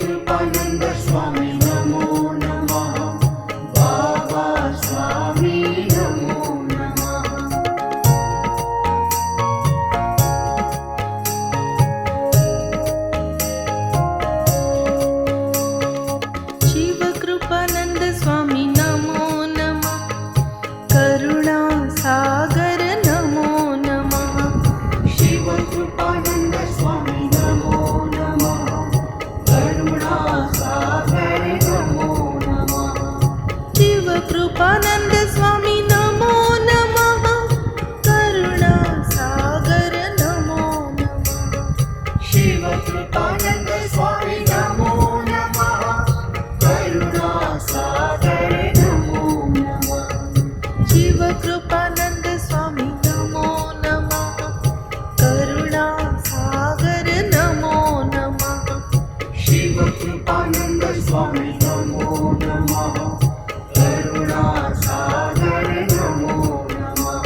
कृपानंद स्वामी नमो नमः। बाबा स्वामी नमो नमः। शिव कृपानंद स्वामी नमो नमः। करुणा सागर नमो नमः। शिव कृपानंद स्वामी नमो नमः। करुणा सागर नमो नमः। शिव कृपानंद स्वामी नमो नमः। करुणा सागर नमो नमः। शिव कृपानंद स्वामी नमो नमः। करुणा सागर नमो नमः। शिव कृपानंद स्वामी नमो नमः। करुणा सागर नमो नमः। शिव कृपानंद स्वामी नमो नमः। करुणा सागर नमो नमः।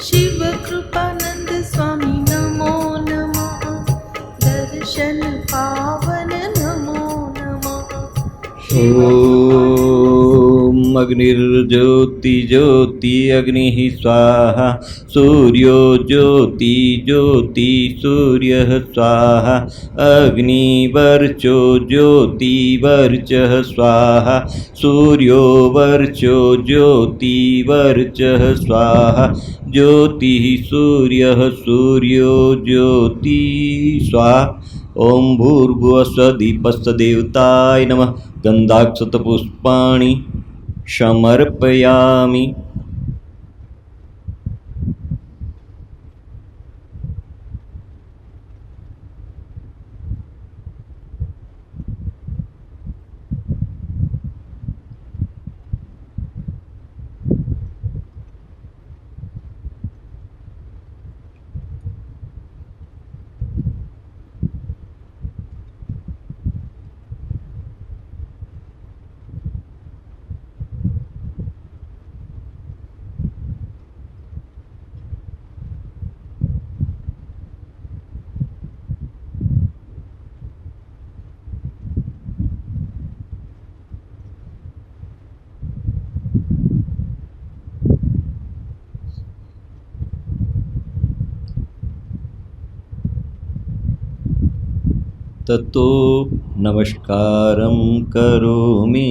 शिव कृपानंद स्वामी नमो नमः। दर्शन पावन नमो नमः। ओम अग्निर्ज्योति ज्योति अग्निः स्वाहा सूर्यो ज्योति ज्योति सूर्यः स्वाहा अग्निवर्चो ज्योति वर्चः स्वाहा सूर्यो वर्चो ज्योति वर्चः स्वाहा ज्योतिः सूर्यः सूर्यो ज्योति स्वाहा। ओम भूर्भुवस्सुः दीपस्य देवताय नमः। गन्धाक्षतपुष्पाणि समर्पयामि। ततो नमस्कारं करोमि।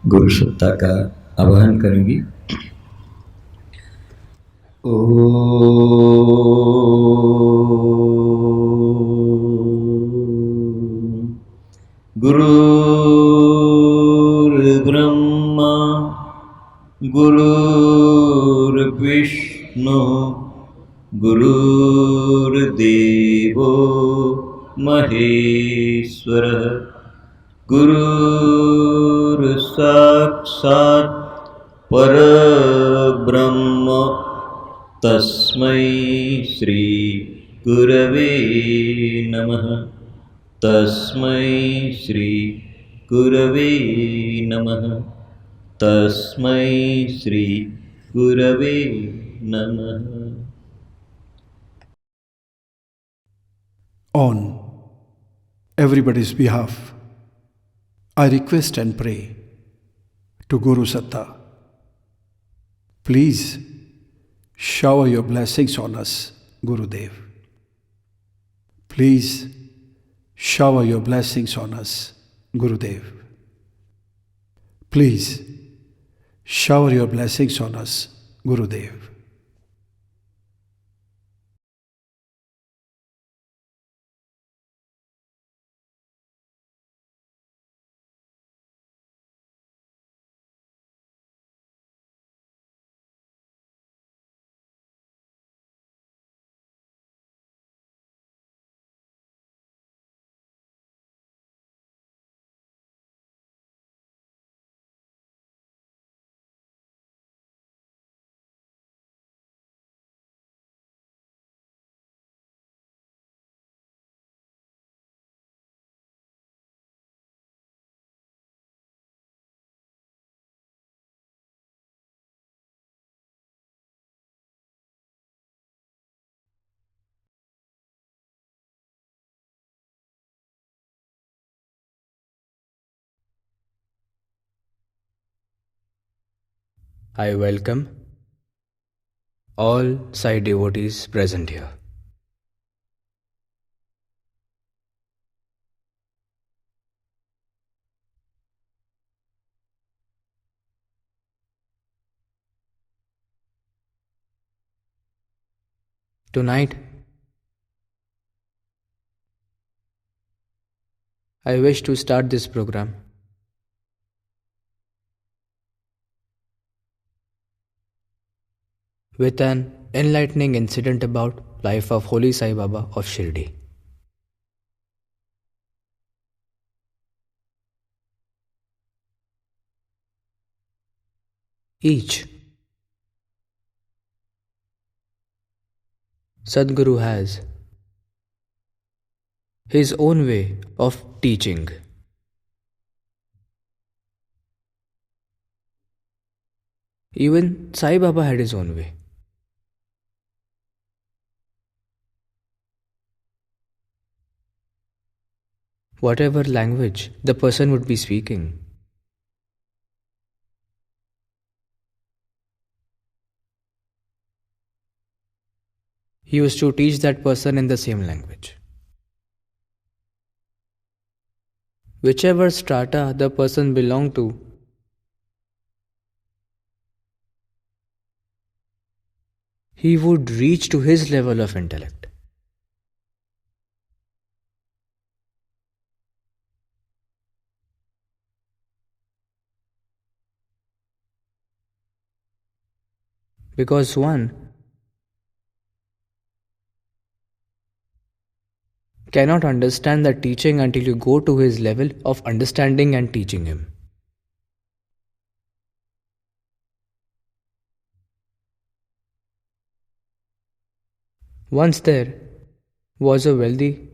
गुरु सत्ता का आवाहन करेंगी। गुरुर्ब्रह्मा गुरुर्विष्णु गुरुर्देवो महेश्वरः गुरुर्साक्षात् परब्रह्म तस्मै श्री गुरवे नमः तस्मै श्री गुरवे नमः तस्मै श्री गुरवे नमः. On everybody's behalf, I request and pray to Guru Satta, please shower your blessings on us, Gurudev. Please shower your blessings on us, Gurudev. Please shower your blessings on us, Gurudev. I welcome all Sai devotees present here. Tonight, I wish to start this program with an enlightening incident about life of Holy Sai Baba of Shirdi. Each Sadguru has his own way of teaching. Even Sai Baba had his own way. Whatever language the person would be speaking, he used to teach that person in the same language. Whichever strata the person belonged to, he would reach to his level of intellect. Because one cannot understand the teaching until you go to his level of understanding and teaching him. Once there was a wealthy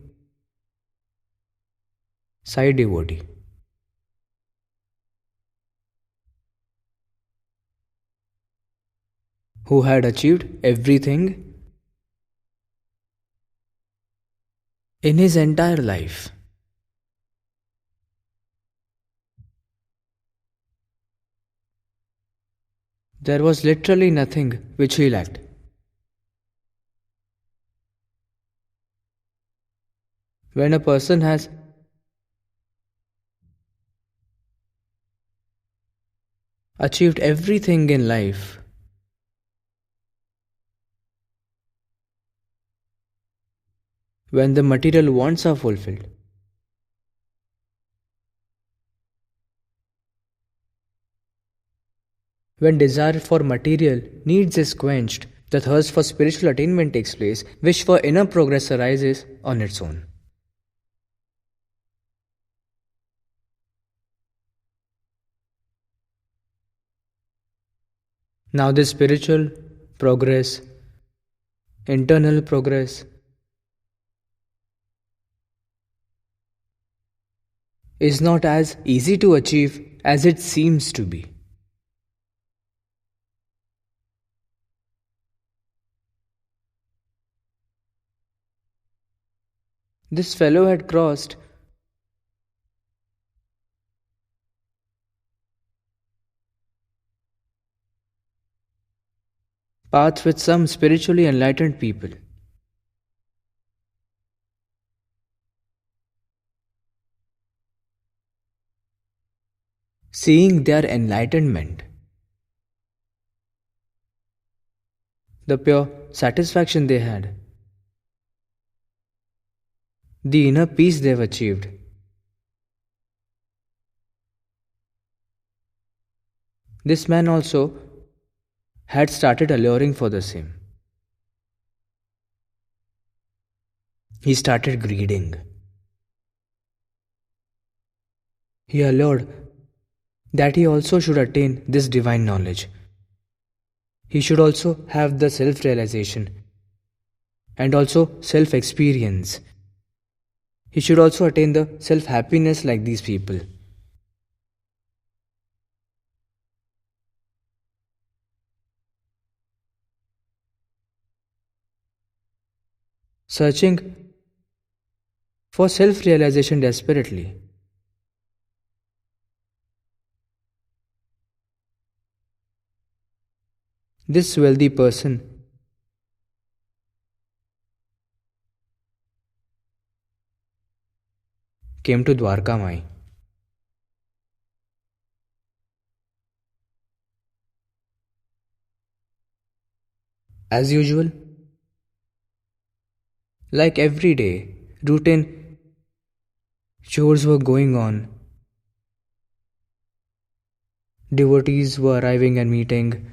Sai devotee who had achieved everything in his entire life. There was literally nothing which he lacked. When a person has achieved everything in life, when the material wants are fulfilled, when desire for material needs is quenched, The thirst for spiritual attainment takes place, wish for inner progress arises on its own. Now this spiritual progress, internal progress, is not as easy to achieve as it seems to be. This fellow had crossed paths with some spiritually enlightened people. Seeing their enlightenment, the pure satisfaction they had, the inner peace they have achieved, this man also had started alluring for the same. He started greeting. He allured that he also should attain this divine knowledge. He should also have the self-realization and also self-experience. He should also attain the self-happiness like these people. Searching for self-realization desperately. This wealthy person came to Dwarka Mai. As usual, like every day, routine chores were going on. Devotees were arriving and meeting.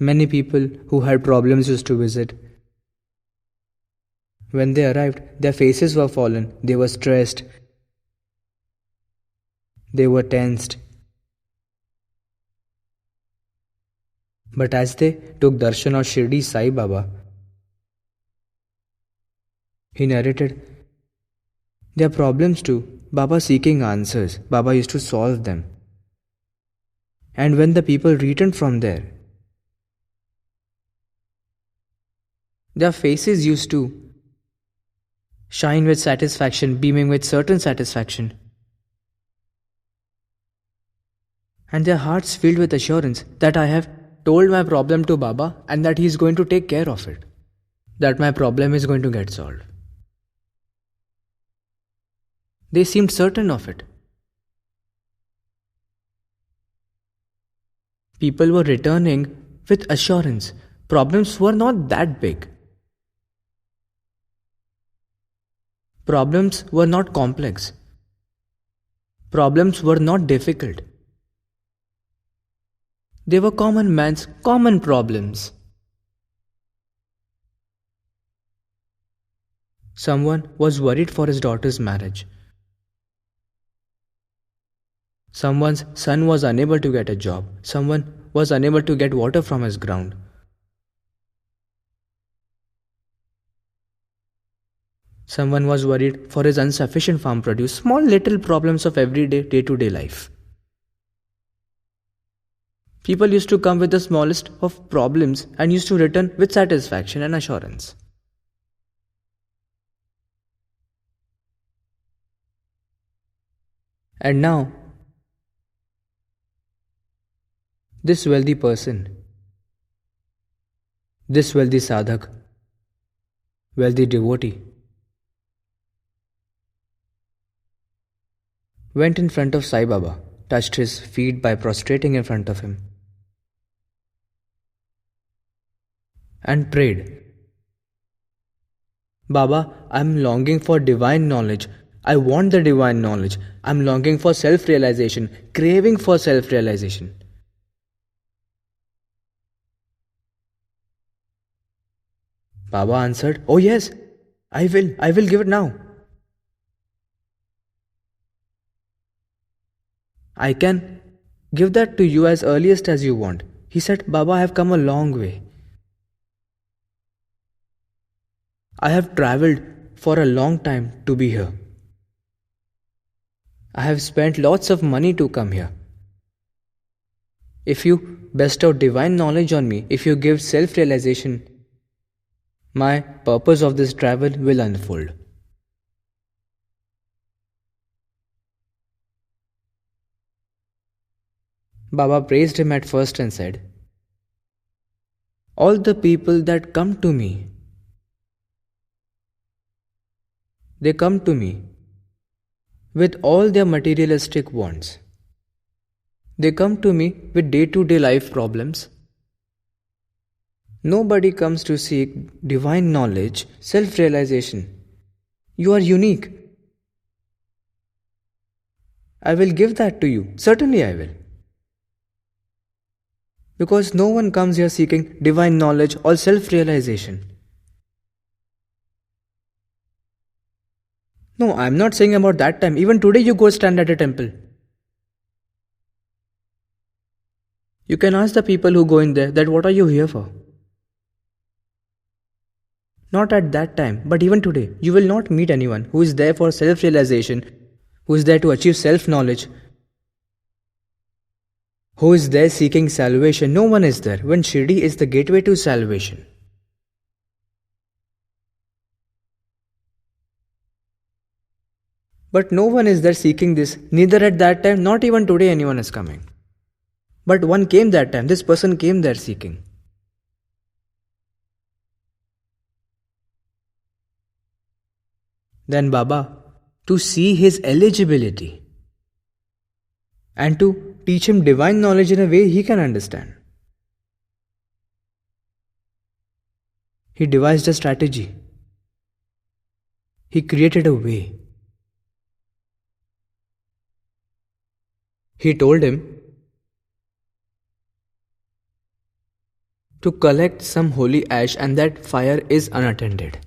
Many people who had problems used to visit. When they arrived, their faces were fallen. They were stressed. They were tensed. But as they took darshan of Shirdi Sai Baba, he narrated their problems to Baba, seeking answers. Baba used to solve them. And when the people returned from there, their faces used to shine with satisfaction, beaming with certain satisfaction. And their hearts filled with assurance that I have told my problem to Baba and that he is going to take care of it. That my problem is going to get solved. They seemed certain of it. People were returning with assurance. Problems were not that big. Problems were not complex. Problems were not difficult. They were common man's common problems. Someone was worried for his daughter's marriage. Someone's son was unable to get a job. Someone was unable to get water from his ground. Someone was worried for his insufficient farm produce. Small little problems of everyday, day-to-day life. People used to come with the smallest of problems and used to return with satisfaction and assurance. And now, this wealthy person, this wealthy sadhak, wealthy devotee, went in front of Sai Baba, touched his feet by prostrating in front of him, and prayed, Baba, I am longing for divine knowledge. I want the divine knowledge. I am longing for self-realization, craving for self-realization. Baba answered, "Oh yes, I will give it now. I can give that to you as earliest as you want." He said, "Baba, I have come a long way. I have travelled for a long time to be here. I have spent lots of money to come here. If you bestow divine knowledge on me, if you give self-realization, my purpose of this travel will unfold." Baba praised him at first and said, "All the people that come to me, they come to me with all their materialistic wants. They come to me with day-to-day life problems. Nobody comes to seek divine knowledge, self-realization. You are unique. I will give that to you. Certainly I will. Because no one comes here seeking divine knowledge or self-realization." No, I am not saying about that time. Even today you go stand at a temple. You can ask the people who go in there that what are you here for? Not at that time, but even today, you will not meet anyone who is there for self-realization, who is there to achieve self-knowledge, who is there seeking salvation. No one is there when Shirdi is the gateway to salvation. But no one is there seeking this, neither at that time, not even today anyone is coming. But one came that time, this person came there seeking. Then Baba, to see his eligibility and to teach him divine knowledge in a way he can understand, he devised a strategy. He created a way. He told him to collect some holy ash and that fire is unattended.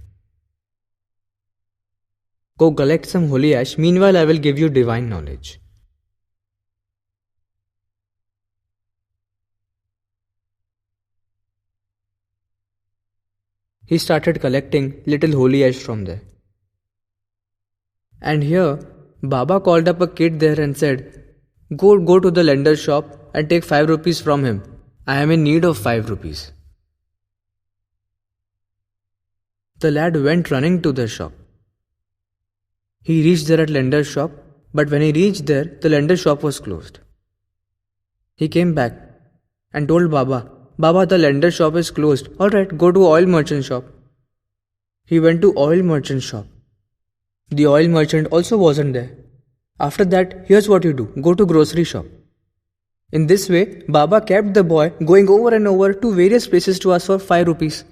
Go collect some holy ash, meanwhile I will give you divine knowledge. He started collecting little holy ash from there. And here, Baba called up a kid there and said, Go to the lender's shop and take 5 rupees from him. I am in need of 5 rupees. The lad went running to the shop. He reached there at lender's shop, but when he reached there, the lender's shop was closed. He came back and told Baba, Baba, the lender's shop is closed. Alright, go to oil merchant shop. He went to oil merchant shop. The oil merchant also wasn't there. After that, here's what you do. Go to grocery shop. In this way, Baba kept the boy going over and over to various places to ask for 5 rupees.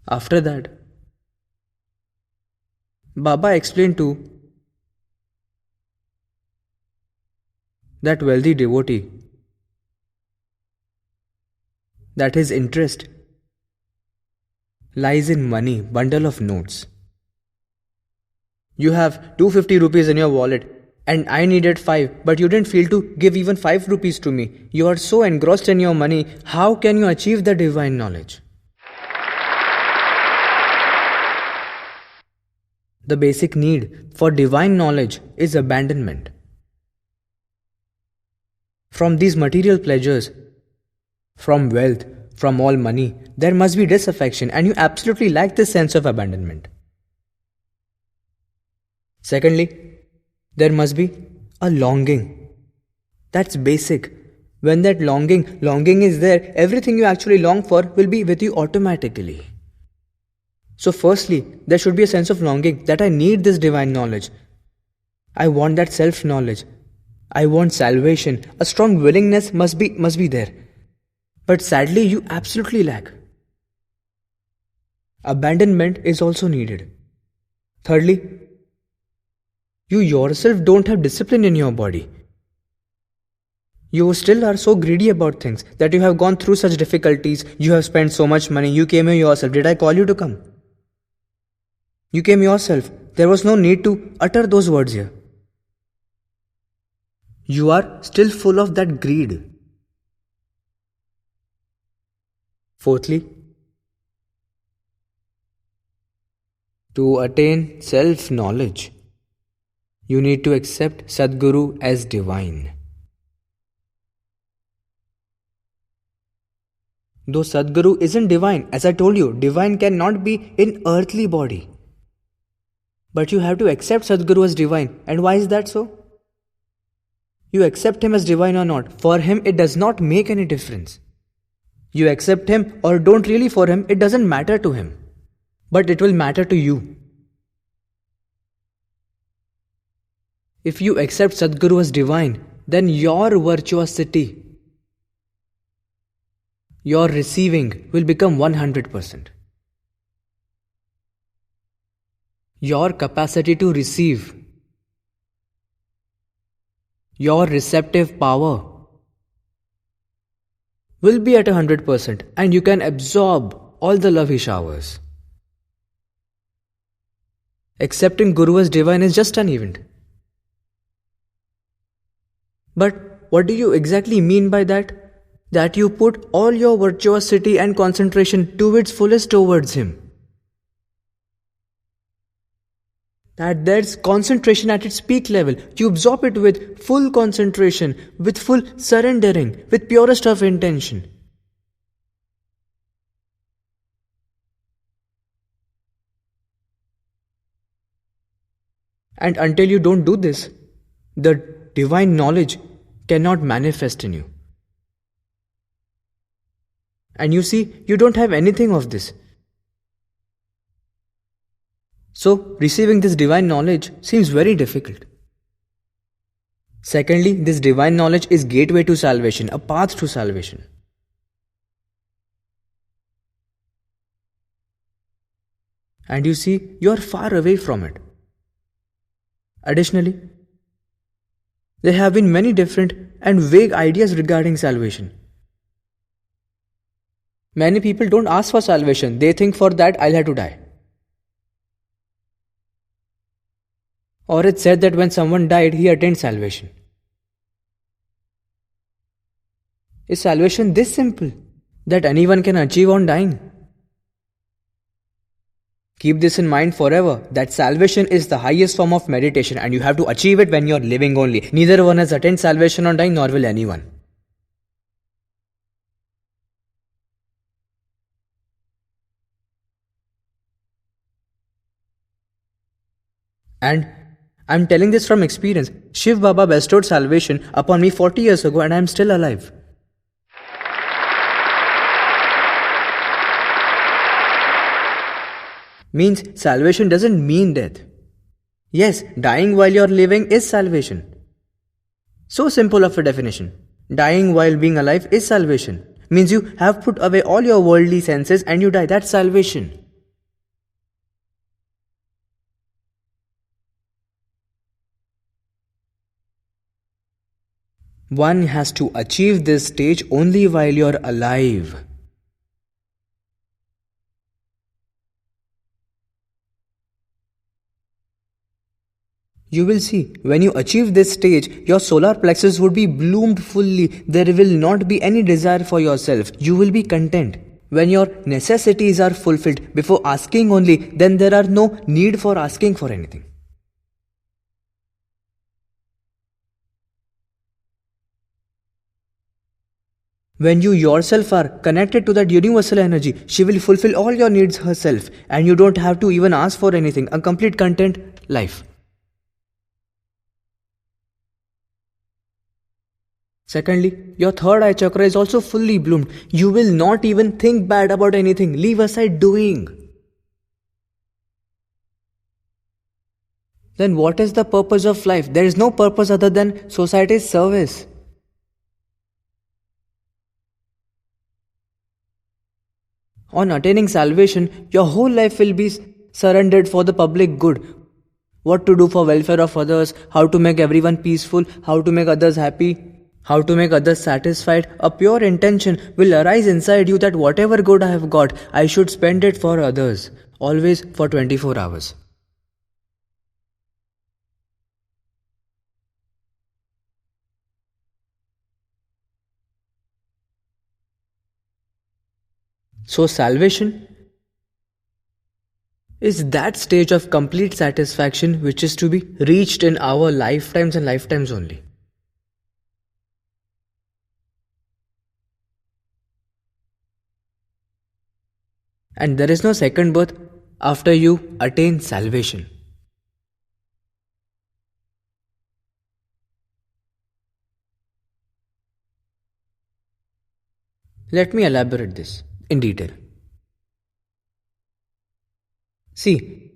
After that, Baba explained to that wealthy devotee that his interest lies in money, bundle of notes. You have 250 rupees in your wallet and I needed 5, but you didn't feel to give even 5 rupees to me. You are so engrossed in your money, how can you achieve the divine knowledge? The basic need for divine knowledge is abandonment. From these material pleasures, from wealth, from all money, there must be disaffection, and you absolutely lack this sense of abandonment. Secondly, there must be a longing. That's basic. When that longing is there, everything you actually long for will be with you automatically. So firstly, there should be a sense of longing that I need this divine knowledge. I want that self-knowledge. I want salvation. A strong willingness must be there. But sadly, you absolutely lack. Abandonment is also needed. Thirdly, you yourself don't have discipline in your body. You still are so greedy about things that you have gone through such difficulties, you have spent so much money, you came here yourself. Did I call you to come? You came yourself. There was no need to utter those words here. You are still full of that greed. Fourthly, to attain self-knowledge, you need to accept Sadguru as divine. Though Sadguru isn't divine, as I told you, divine cannot be in earthly body. But you have to accept Sadguru as divine. And why is that so? You accept him as divine or not, for him it does not make any difference. You accept him or don't really for him, it doesn't matter to him. But it will matter to you. If you accept Sadguru as divine, then your virtuosity, your receiving will become 100%. Your capacity to receive, your receptive power will be at 100%, and you can absorb all the love he showers. Accepting Guru as divine is just an event. But what do you exactly mean by that? That you put all your virtuosity and concentration to its fullest towards him. That there's concentration at its peak level. You absorb it with full concentration, with full surrendering, with purest of intention. And until you don't do this, the divine knowledge cannot manifest in you. And you see, you don't have anything of this. So, receiving this divine knowledge seems very difficult. Secondly, this divine knowledge is gateway to salvation, a path to salvation. And you see, you are far away from it. Additionally, there have been many different and vague ideas regarding salvation. Many people don't ask for salvation. They think for that I'll have to die. Or it's said that when someone died, he attained salvation. Is salvation this simple that anyone can achieve on dying? Keep this in mind forever, that salvation is the highest form of meditation and you have to achieve it when you're living only. Neither one has attained salvation on dying, nor will anyone. And I'm telling this from experience. Shiv Baba bestowed salvation upon me 40 years ago and I'm still alive. Means salvation doesn't mean death. Yes, dying while you're living is salvation. So simple of a definition. Dying while being alive is salvation. Means you have put away all your worldly senses and you die. That's salvation. One has to achieve this stage only while you're alive. You will see, when you achieve this stage, your solar plexus would be bloomed fully. There will not be any desire for yourself. You will be content. When your necessities are fulfilled before asking only, then there are no need for asking for anything. When you yourself are connected to that universal energy, she will fulfill all your needs herself and you don't have to even ask for anything. A complete content life. Secondly, your third eye chakra is also fully bloomed. You will not even think bad about anything. Leave aside doing. Then what is the purpose of life? There is no purpose other than society's service. On attaining salvation, your whole life will be surrendered for the public good. What to do for welfare of others, how to make everyone peaceful, how to make others happy. how to make others satisfied, a pure intention will arise inside you that whatever good I have got, I should spend it for others, always for 24 hours. So salvation is that stage of complete satisfaction which is to be reached in our lifetimes and lifetimes only. And there is no second birth after you attain salvation. Let me elaborate this in detail. See,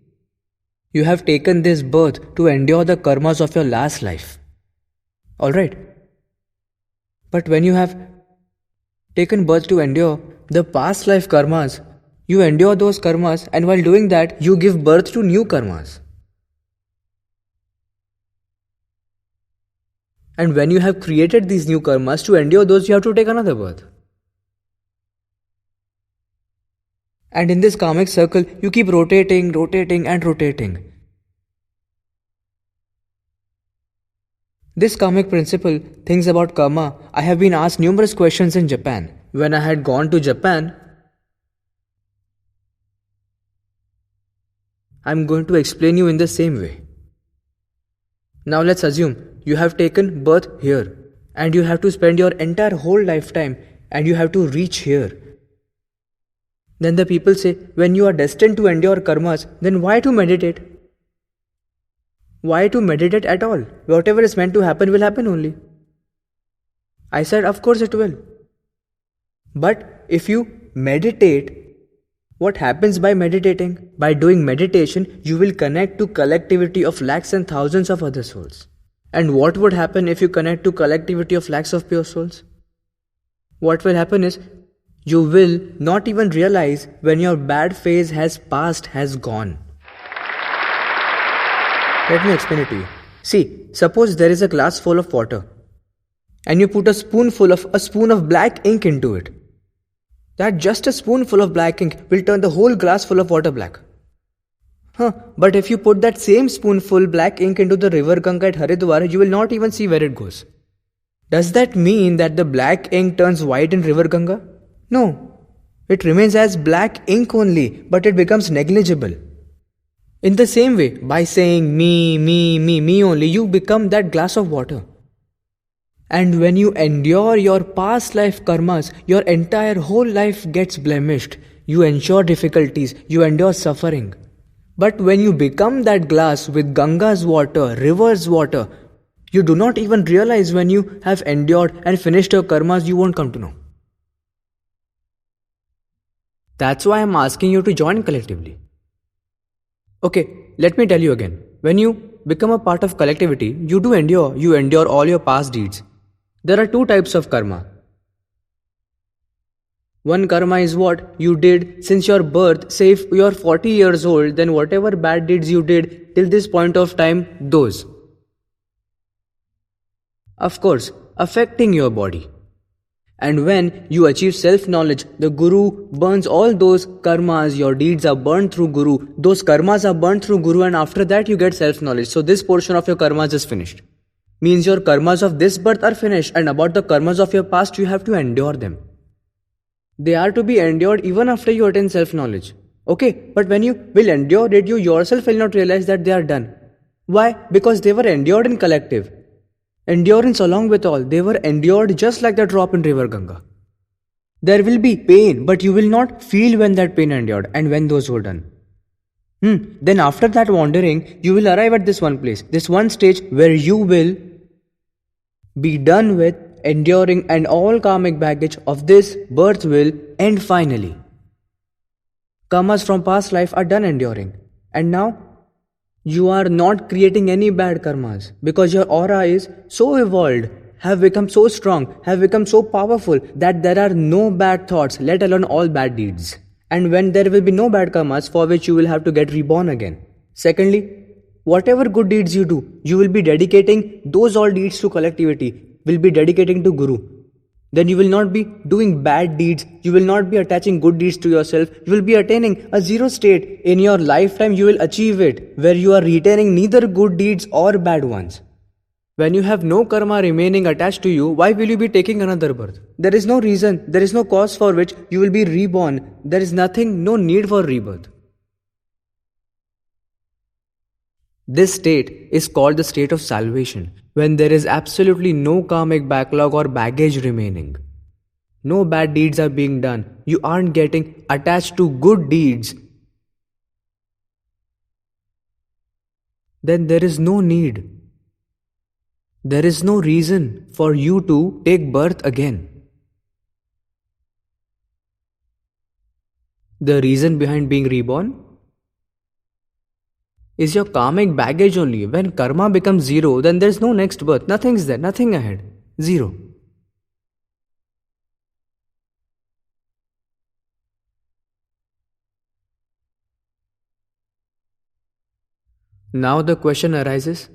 you have taken this birth to endure the karmas of your last life. Alright? But when you have taken birth to endure the past life karmas, you endure those karmas, and while doing that, you give birth to new karmas. And when you have created these new karmas, to endure those, you have to take another birth. And in this karmic circle, you keep rotating, and rotating. This karmic principle thinks about karma. I have been asked numerous questions in Japan. When I had gone to Japan, I'm going to explain you in the same way. Now let's assume you have taken birth here and you have to spend your entire whole lifetime and you have to reach here. Then the people say, when you are destined to endure karmas, then why to meditate? Why to meditate at all? Whatever is meant to happen will happen only. I said, of course it will. But if you meditate, what happens by meditating? By doing meditation, you will connect to collectivity of lakhs and thousands of other souls. And what would happen if you connect to collectivity of lakhs of pure souls? What will happen is, you will not even realize when your bad phase has passed, has gone. Let me explain it to you. See, suppose there is a glass full of water and you put a spoon of black ink into it. That just a spoonful of black ink will turn the whole glass full of water black. But if you put that same spoonful black ink into the river Ganga at Haridwar, you will not even see where it goes. Does that mean that the black ink turns white in river Ganga? No, it remains as black ink only, but it becomes negligible. In the same way, by saying me only, you become that glass of water. And when you endure your past life karmas, your entire whole life gets blemished. You endure difficulties, you endure suffering. But when you become that glass with Ganga's water, river's water, you do not even realize when you have endured and finished your karmas, you won't come to know. That's why I'm asking you to join collectively. Okay, let me tell you again. When you become a part of collectivity, you endure all your past deeds. There are two types of karma. One karma is what you did since your birth. Say if you are 40 years old, then whatever bad deeds you did till this point of time, those. Of course, affecting your body. And when you achieve self-knowledge, the Guru burns all those karmas, your deeds are burned through Guru, those karmas are burned through Guru, and after that you get self-knowledge. So this portion of your karmas is finished. Means your karmas of this birth are finished, and about the karmas of your past, you have to endure them. They are to be endured even after you attain self-knowledge. Okay, but when you will endure it, you yourself will not realize that they are done. Why? Because they were endured in collective. Endurance along with all, they were endured just like the drop in river Ganga. There will be pain, but you will not feel when that pain endured and when those were done. Then after that wandering, you will arrive at this one place, this one stage where you will be done with enduring, and all karmic baggage of this birth will end finally. Karmas from past life are done enduring, and now you are not creating any bad karmas because your aura is so evolved, have become so strong, have become so powerful that there are no bad thoughts, let alone all bad deeds. And when there will be no bad karmas for which you will have to get reborn again. Secondly, whatever good deeds you do, you will be dedicating those all deeds to collectivity. will be dedicating to Guru, then you will not be doing bad deeds, you will not be attaching good deeds to yourself, you will be attaining a zero state. In your lifetime you will achieve it, where you are retaining neither good deeds or bad ones. When you have no karma remaining attached to you, why will you be taking another birth? There is no reason, there is no cause for which you will be reborn. There is nothing, no need for rebirth. This state is called the state of salvation, when there is absolutely no karmic backlog or baggage remaining. No bad deeds are being done. You aren't getting attached to good deeds. Then there is no need. There is no reason for you to take birth again. The reason behind being reborn is your karmic baggage only. When karma becomes zero, then there is no next birth. Nothing's there, nothing ahead. Zero. Now the question arises,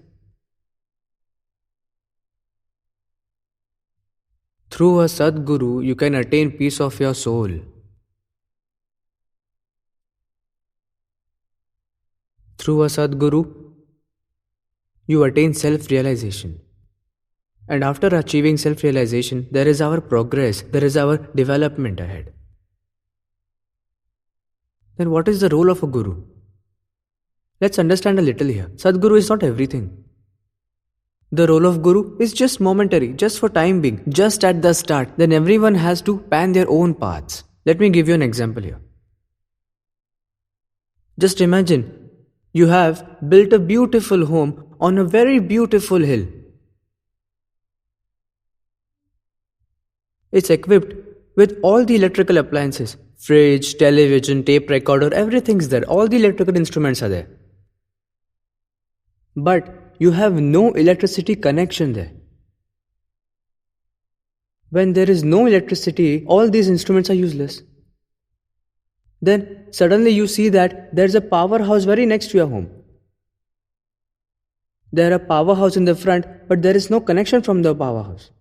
through a Sadguru, you can attain peace of your soul. Through a Sadguru, you attain self-realization. And after achieving self-realization, there is our progress, there is our development ahead. Then what is the role of a Guru? Let's understand a little here. Sadguru is not everything. The role of Guru is just momentary, just for time being, just at the start. Then everyone has to pan their own paths. Let me give you an example here. Just imagine, you have built a beautiful home on a very beautiful hill. It's equipped with all the electrical appliances. Fridge, television, tape recorder, everything's there. All the electrical instruments are there. But you have no electricity connection there. When there is no electricity, all these instruments are useless. Then suddenly you see that there's a powerhouse very next to your home. There are a powerhouse in the front, but there is no connection from the powerhouse.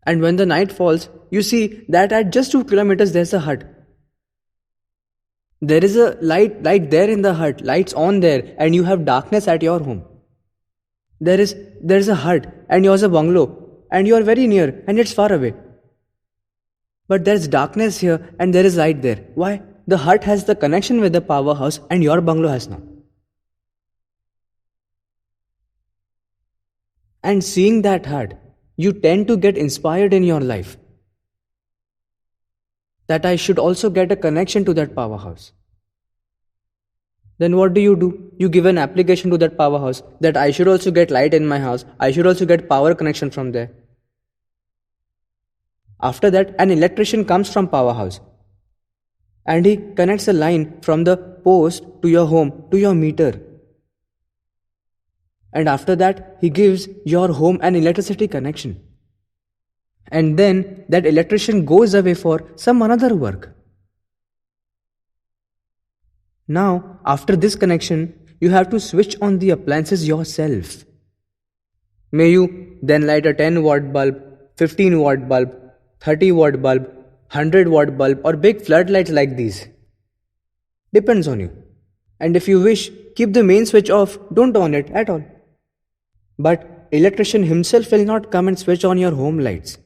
And when the night falls, you see that at just 2 kilometers there's a hut. There is a light there in the hut, lights on there, and you have darkness at your home. There is a hut, and yours a bungalow, and you are very near, and it's far away. But there is darkness here, and there is light there. Why? The hut has the connection with the powerhouse, and your bungalow has not. And seeing that hut, you tend to get inspired in your life that I should also get a connection to that powerhouse. Then what do? You give an application to that powerhouse that I should also get light in my house, I should also get power connection from there. After that, an electrician comes from powerhouse and he connects a line from the post to your home, to your meter. And after that, he gives your home an electricity connection. And then that electrician goes away for some another work. Now, after this connection, you have to switch on the appliances yourself. May you then light a 10-watt bulb, 15-watt bulb, 30-watt bulb, 100-watt bulb, or big floodlights like these. Depends on you. And if you wish, keep the main switch off, don't on it at all. But electrician himself will not come and switch on your home lights.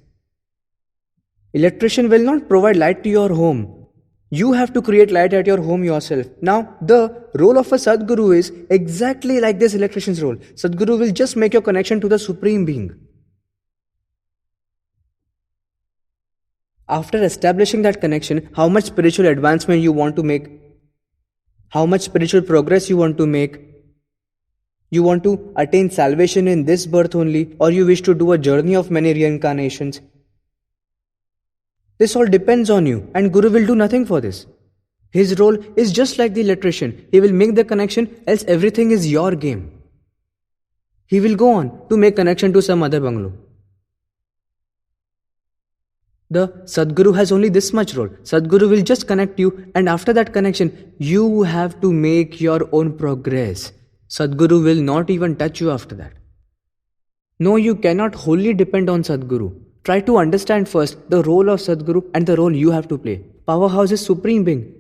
Electrician will not provide light to your home. You have to create light at your home yourself. Now, the role of a Sadguru is exactly like this electrician's role. Sadguru will just make your connection to the Supreme Being. After establishing that connection, how much spiritual advancement you want to make, how much spiritual progress you want to make, you want to attain salvation in this birth only, or you wish to do a journey of many reincarnations. This all depends on you, and Guru will do nothing for this. His role is just like the electrician. He will make the connection, else everything is your game. He will go on to make connection to some other bungalow. The Sadguru has only this much role. Sadguru will just connect you, and after that connection, you have to make your own progress. Sadguru will not even touch you after that. No, you cannot wholly depend on Sadguru. Try to understand first the role of Sadguru and the role you have to play. Powerhouse is Supreme Being.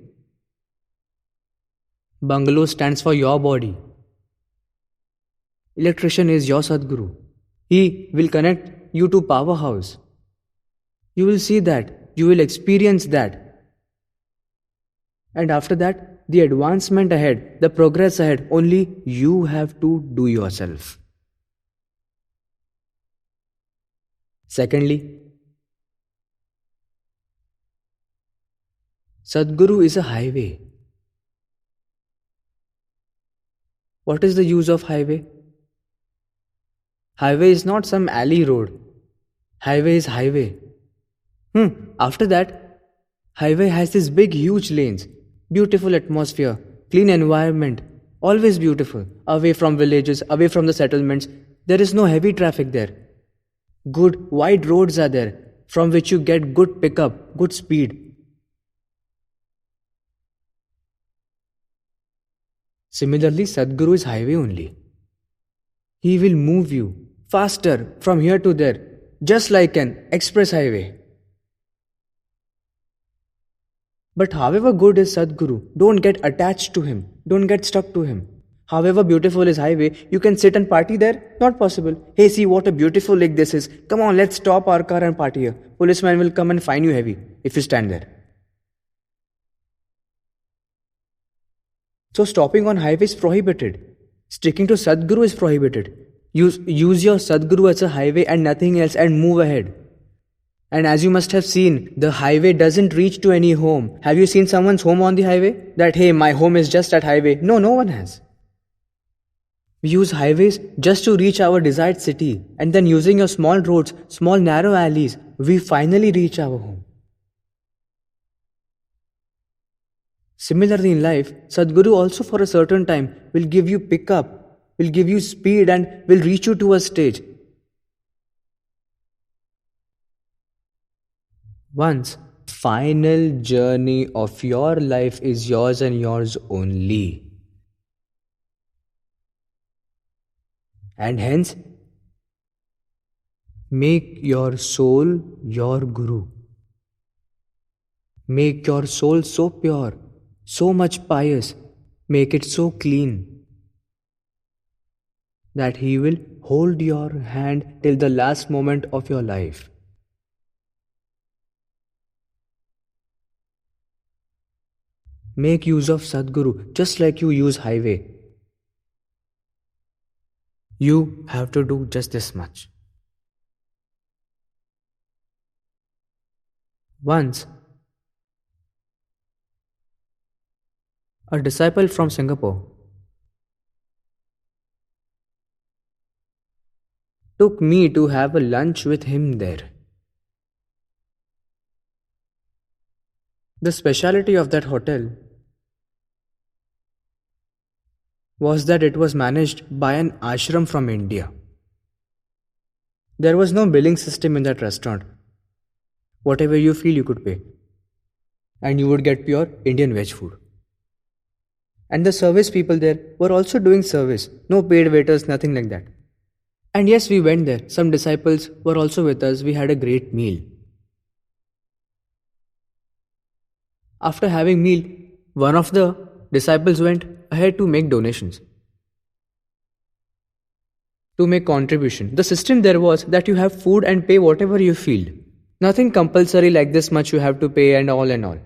Bungalow stands for your body. Electrician is your Sadguru. He will connect you to Powerhouse. You will see that. You will experience that. And after that, the advancement ahead, the progress ahead, only you have to do yourself. Secondly, Sadguru is a highway. What is the use of highway? Highway is not some alley road. Highway is highway. After that, highway has these big huge lanes, beautiful atmosphere, clean environment, always beautiful, away from villages, away from the settlements. There is no heavy traffic there. Good wide roads are there, from which you get good pickup, good speed. Similarly, Sadguru is highway only. He will move you faster from here to there, just like an express highway. But however good is Sadguru, don't get attached to him, don't get stuck to him. However beautiful is highway, you can sit and party there? Not possible. Hey, see what a beautiful lake this is. Come on, let's stop our car and party here. Policeman will come and fine you heavy if you stand there. So stopping on highway is prohibited. Sticking to Sadguru is prohibited. Use your Sadguru as a highway and nothing else and move ahead. And as you must have seen, the highway doesn't reach to any home. Have you seen someone's home on the highway? That, hey, my home is just at highway. No, no one has. We use highways just to reach our desired city. And then using your small roads, small narrow alleys, we finally reach our home. Similarly in life, Sadguru also for a certain time will give you pickup, will give you speed and will reach you to a stage. Once, final journey of your life is yours and yours only. And hence, make your soul your Guru. Make your soul so pure, so much pious, make it so clean that he will hold your hand till the last moment of your life. Make use of Sadguru just like you use highway. You have to do just this much. Once, a disciple from Singapore took me to have a lunch with him there. The speciality of that hotel was that it was managed by an ashram from India. There was no billing system in that restaurant. Whatever you feel you could pay. And you would get pure Indian veg food. And the service people there were also doing service. No paid waiters, nothing like that. And yes, we went there. Some disciples were also with us. We had a great meal. After having meal, one of the disciples went ahead to make donations, to make contribution. The system there was that you have food and pay whatever you feel. Nothing compulsory like this much you have to pay and all and all.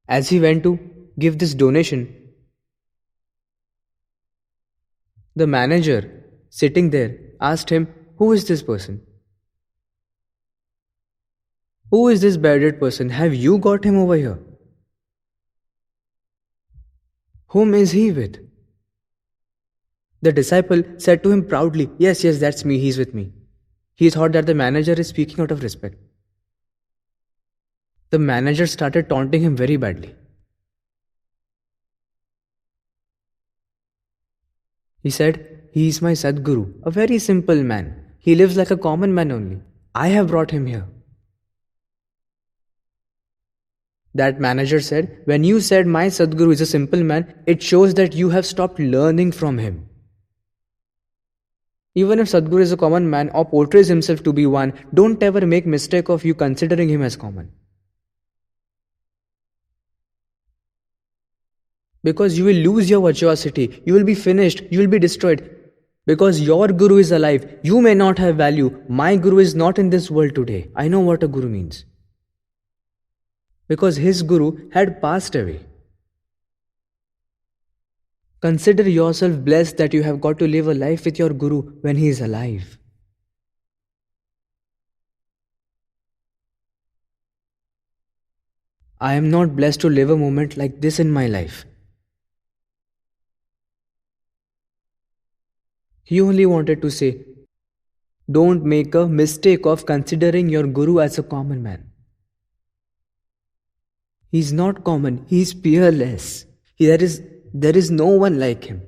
As he went to give this donation, the manager sitting there asked him, "Who is this person? Who is this bearded person? Have you got him over here? Whom is he with?" The disciple said to him proudly, yes, that's me, he's with me. He thought that the manager is speaking out of respect. The manager started taunting him very badly. He said, "He is my Sadguru, a very simple man. He lives like a common man only. I have brought him here." That manager said, when you said my Sadguru is a simple man, it shows that you have stopped learning from him. Even if Sadguru is a common man or portrays himself to be one, don't ever make mistake of you considering him as common. Because you will lose your virtuosity, you will be finished, you will be destroyed. Because your Guru is alive, you may not have value. My Guru is not in this world today. I know what a Guru means. Because his Guru had passed away. Consider yourself blessed that you have got to live a life with your Guru when he is alive. I am not blessed to live a moment like this in my life. He only wanted to say, don't make a mistake of considering your Guru as a common man. He is not common, he is peerless. There is no one like him.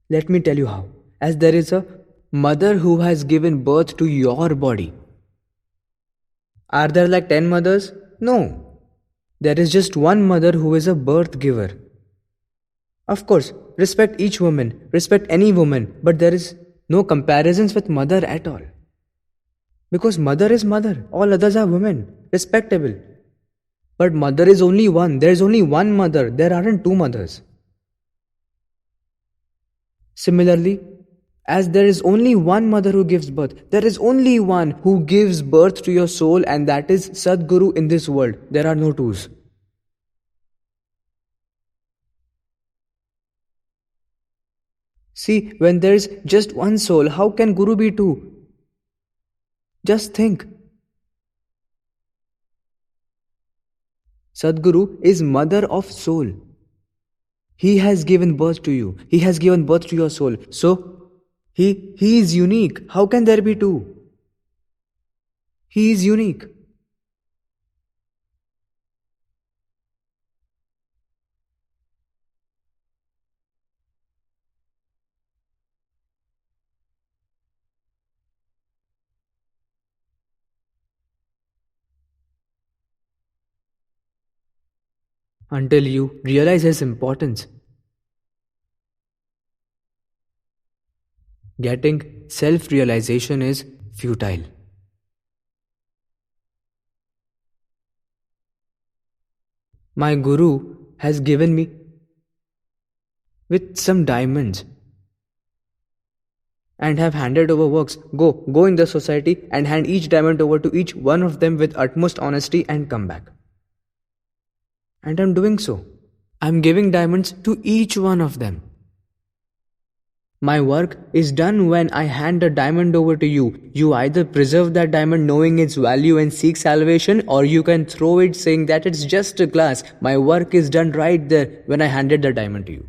Let me tell you how. As there is a mother who has given birth to your body. Are there like 10 mothers? No. There is just one mother who is a birth giver. Of course, respect each woman, respect any woman, but there is no comparisons with mother at all. Because mother is mother, all others are women, respectable. But mother is only one, there is only one mother, there aren't two mothers. Similarly, as there is only one mother who gives birth, there is only one who gives birth to your soul, and that is Sadguru in this world. There are no twos. See, when there is just one soul, how can Guru be two? Just think. Sadguru is mother of soul. He has given birth to you. He has given birth to your soul. So, he is unique. How can there be two? He is unique. Until you realize his importance. Getting self-realization is futile. My Guru has given me with some diamonds and have handed over works. Go in the society and hand each diamond over to each one of them with utmost honesty and come back. And I'm doing so. I'm giving diamonds to each one of them. My work is done when I hand a diamond over to you. You either preserve that diamond knowing its value and seek salvation, or you can throw it saying that it's just a glass. My work is done right there when I handed the diamond to you.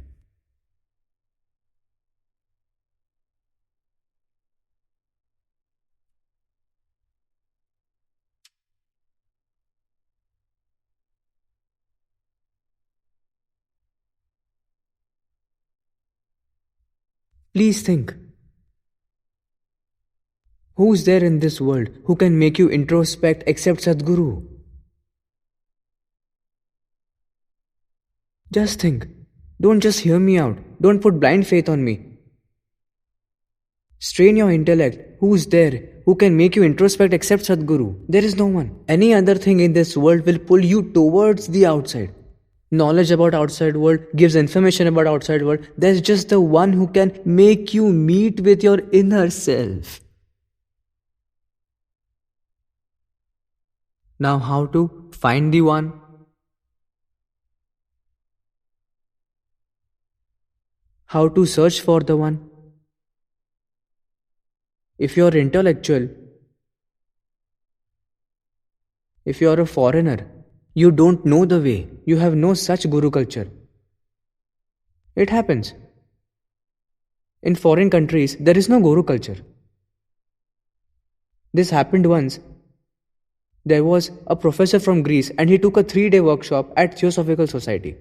Please think. Who's there in this world who can make you introspect except Sadguru? Just think. Don't just hear me out. Don't put blind faith on me. Strain your intellect. Who's there who can make you introspect except Sadguru? There is no one. Any other thing in this world will pull you towards the outside. Knowledge about outside world gives information about outside world. There's just the one who can make you meet with your inner self. Now how to find the one? How to search for the one? If you're intellectual, if you're a foreigner, you don't know the way. You have no such Guru culture. It happens. In foreign countries, there is no Guru culture. This happened once. There was a professor from Greece and he took a 3-day workshop at Theosophical Society.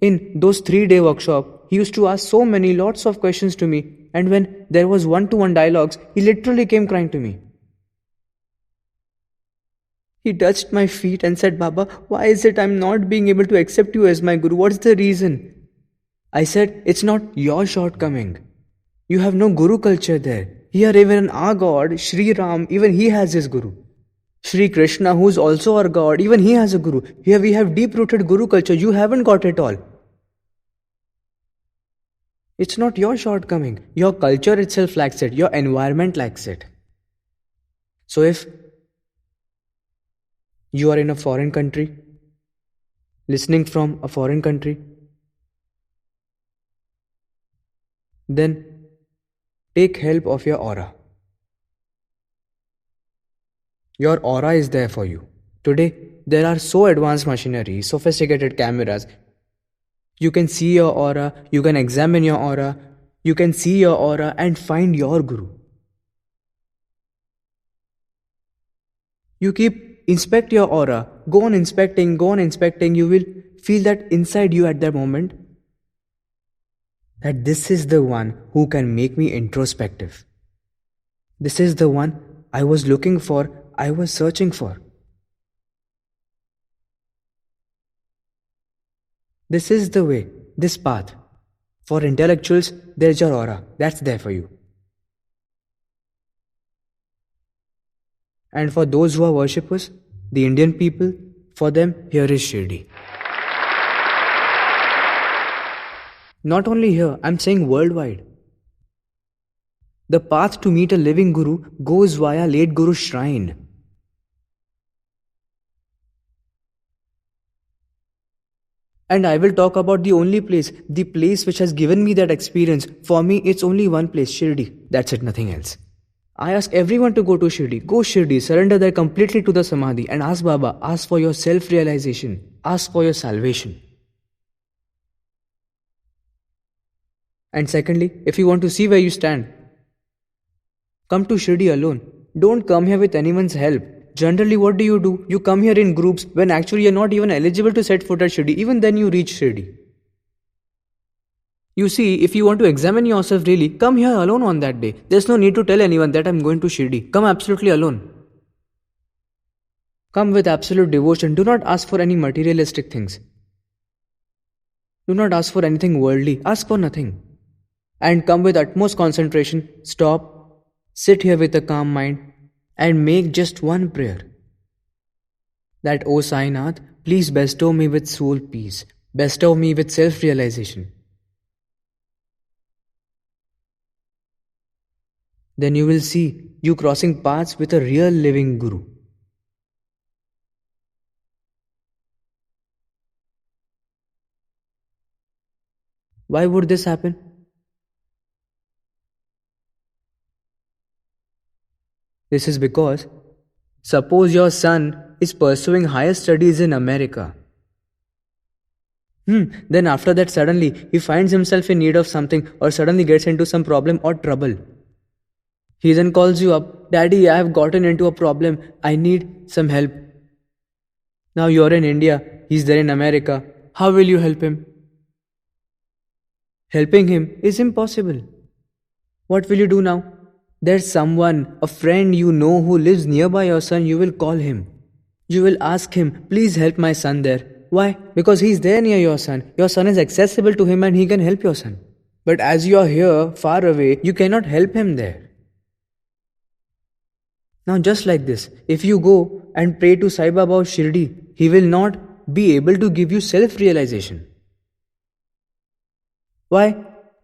In those 3-day workshop, he used to ask lots of questions to me, and when there was one-to-one dialogues, he literally came crying to me. He touched my feet and said, Baba, why is it I'm not being able to accept you as my Guru? What's the reason? I said, it's not your shortcoming. You have no Guru culture there. Here even our God, Shri Ram, even he has his Guru. Shri Krishna, who's also our God, even he has a Guru. Here we have deep-rooted Guru culture. You haven't got it all. It's not your shortcoming. Your culture itself lacks it. Your environment lacks it. So if you are in a foreign country, listening from a foreign country, then take help of your aura. Your aura is there for you. Today, there are so advanced machinery, sophisticated cameras. You can see your aura, you can examine your aura, you can see your aura and find your Guru. You inspect your aura, go on inspecting, you will feel that inside you at that moment, that this is the one who can make me introspective. This is the one I was looking for, I was searching for. This is the way, this path. For intellectuals, there's your aura. That's there for you. And for those who are worshippers, the Indian people, for them, here is Shirdi. Not only here, I'm saying worldwide. The path to meet a living Guru goes via late Guru's shrine. And I will talk about the only place, the place which has given me that experience. For me, it's only one place, Shirdi. That's it, nothing else. I ask everyone to go to Shirdi. Go Shirdi, surrender there completely to the Samadhi and ask Baba, ask for your self-realization. Ask for your salvation. And secondly, if you want to see where you stand, come to Shirdi alone. Don't come here with anyone's help. Generally, what do? You come here in groups when actually you're not even eligible to set foot at Shirdi. Even then you reach Shirdi. You see, if you want to examine yourself really, come here alone on that day. There's no need to tell anyone that I'm going to Shirdi. Come absolutely alone. Come with absolute devotion. Do not ask for any materialistic things. Do not ask for anything worldly. Ask for nothing. And come with utmost concentration. Stop. Sit here with a calm mind. And make just one prayer. That, O Sainath, please bestow me with soul peace. Bestow me with self-realization. Then you will see you crossing paths with a real living Guru. Why would this happen? This is because, suppose your son is pursuing higher studies in America. Then after that suddenly he finds himself in need of something or suddenly gets into some problem or trouble. He then calls you up, Daddy, I have gotten into a problem, I need some help. Now you're in India, he's there in America. How will you help him? Helping him is impossible. What will you do now? There's someone, a friend you know who lives nearby your son, you will call him. You will ask him, please help my son there. Why? Because he's there near your son. Your son is accessible to him and he can help your son. But as you are here, far away, you cannot help him there. Now just like this, if you go and pray to Sai Baba of Shirdi, he will not be able to give you self-realization. Why?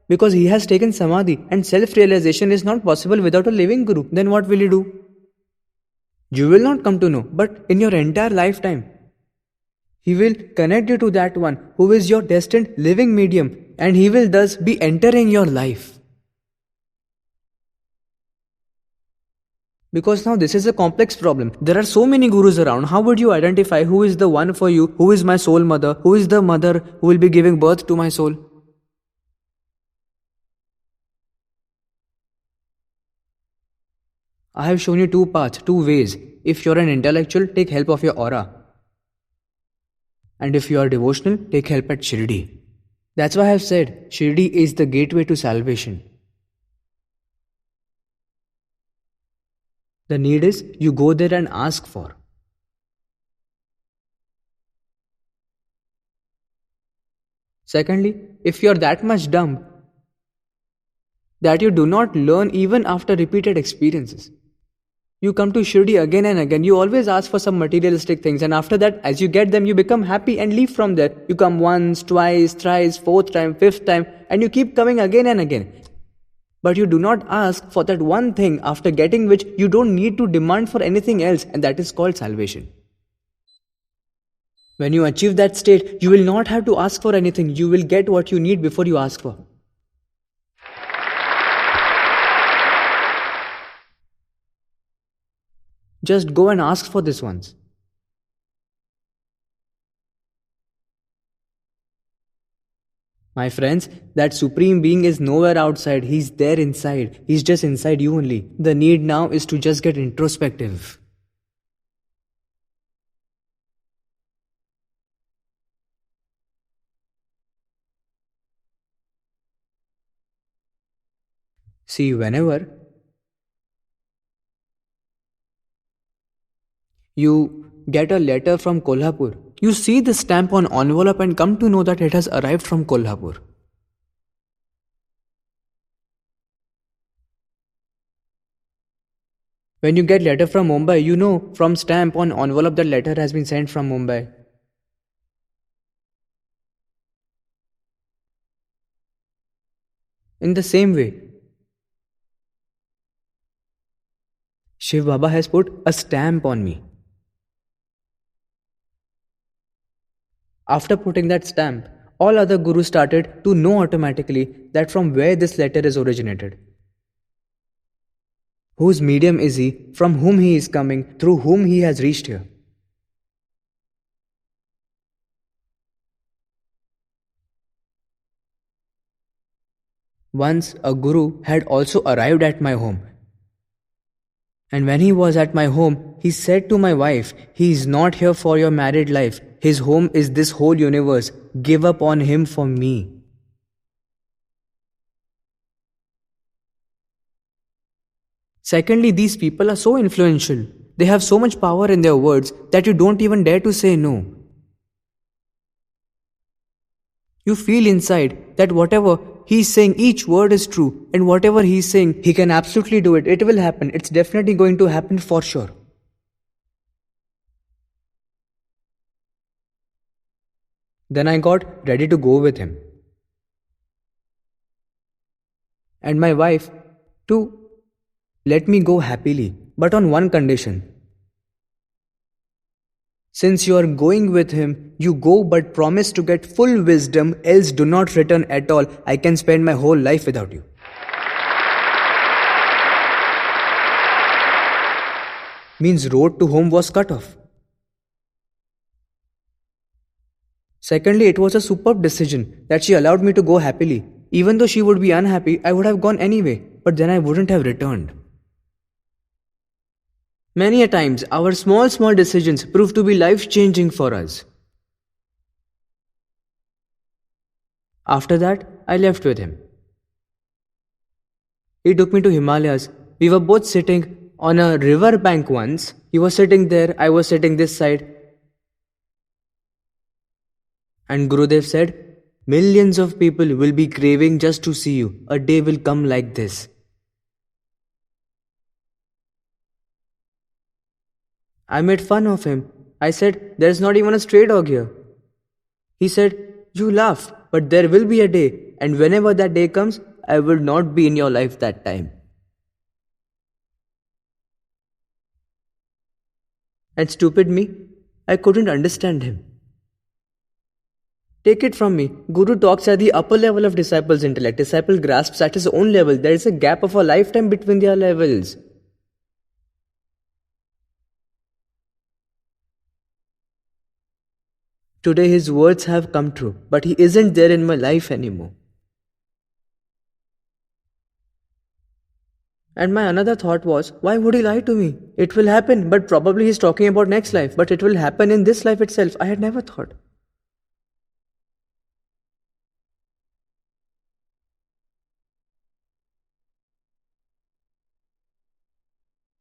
Because he has taken Samadhi and self-realization is not possible without a living Guru. Then what will you do? You will not come to know, but in your entire lifetime, he will connect you to that one who is your destined living medium and he will thus be entering your life. Because now this is a complex problem. There are so many gurus around. How would you identify who is the one for you, who is my soul mother, who is the mother who will be giving birth to my soul? I have shown you two paths, two ways. If you're an intellectual, take help of your aura. And if you are devotional, take help at Shirdi. That's why I have said, Shirdi is the gateway to salvation. The need is, you go there and ask for. Secondly, if you are that much dumb that you do not learn even after repeated experiences, you come to Shirdi again and again, you always ask for some materialistic things, and after that, as you get them, you become happy and leave from there. You come once, twice, thrice, fourth time, fifth time, and you keep coming again and again. But you do not ask for that one thing after getting which you don't need to demand for anything else, and that is called salvation. When you achieve that state, you will not have to ask for anything. You will get what you need before you ask for. Just go and ask for this once. My friends, that Supreme Being is nowhere outside. He's there inside. He's just inside you only. The need now is to just get introspective. See, whenever you get a letter from Kolhapur, you see the stamp on envelope and come to know that it has arrived from Kolhapur. When you get letter from Mumbai, you know from stamp on envelope that letter has been sent from Mumbai. In the same way, Shiv Baba has put a stamp on me. After putting that stamp, all other gurus started to know automatically that from where this letter is originated. Whose medium is he, from whom he is coming, through whom he has reached here. Once a guru had also arrived at my home. And when he was at my home, he said to my wife, "He is not here for your married life. His home is this whole universe. Give up on him for me." Secondly, these people are so influential. They have so much power in their words that you don't even dare to say no. You feel inside that whatever he's saying, each word is true, and whatever he's saying, he can absolutely do it. It will happen. It's definitely going to happen for sure. Then I got ready to go with him. And my wife to let me go happily, but on one condition. Since you are going with him, you go but promise to get full wisdom, else do not return at all. I can spend my whole life without you. Means road to home was cut off. Secondly, it was a superb decision that she allowed me to go happily. Even though she would be unhappy, I would have gone anyway, but then I wouldn't have returned. Many a times, our small decisions prove to be life-changing for us. After that, I left with him. He took me to Himalayas. We were both sitting on a river bank once. He was sitting there, I was sitting this side. And Gurudev said, "Millions of people will be craving just to see you. A day will come like this." I made fun of him. I said, "There's not even a stray dog here." He said, "You laugh, but there will be a day, and whenever that day comes, I will not be in your life that time." And stupid me, I couldn't understand him. Take it from me, Guru talks at the upper level of disciples' intellect. Disciple grasps at his own level. There is a gap of a lifetime between their levels. Today his words have come true, but he isn't there in my life anymore. And my another thought was, why would he lie to me? It will happen, but probably he's talking about next life, but it will happen in this life itself. I had never thought.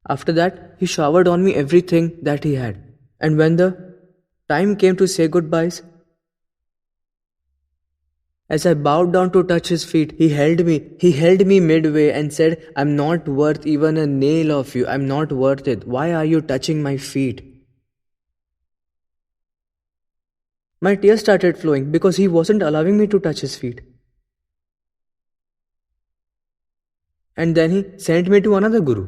After that, he showered on me everything that he had. And when the time came to say goodbyes, As I bowed down to touch his feet, he held me. He held me midway and said, "I'm not worth even a nail of you. I'm not worth it. Why are you touching my feet?" My tears started flowing because he wasn't allowing me to touch his feet. And then he sent me to another guru.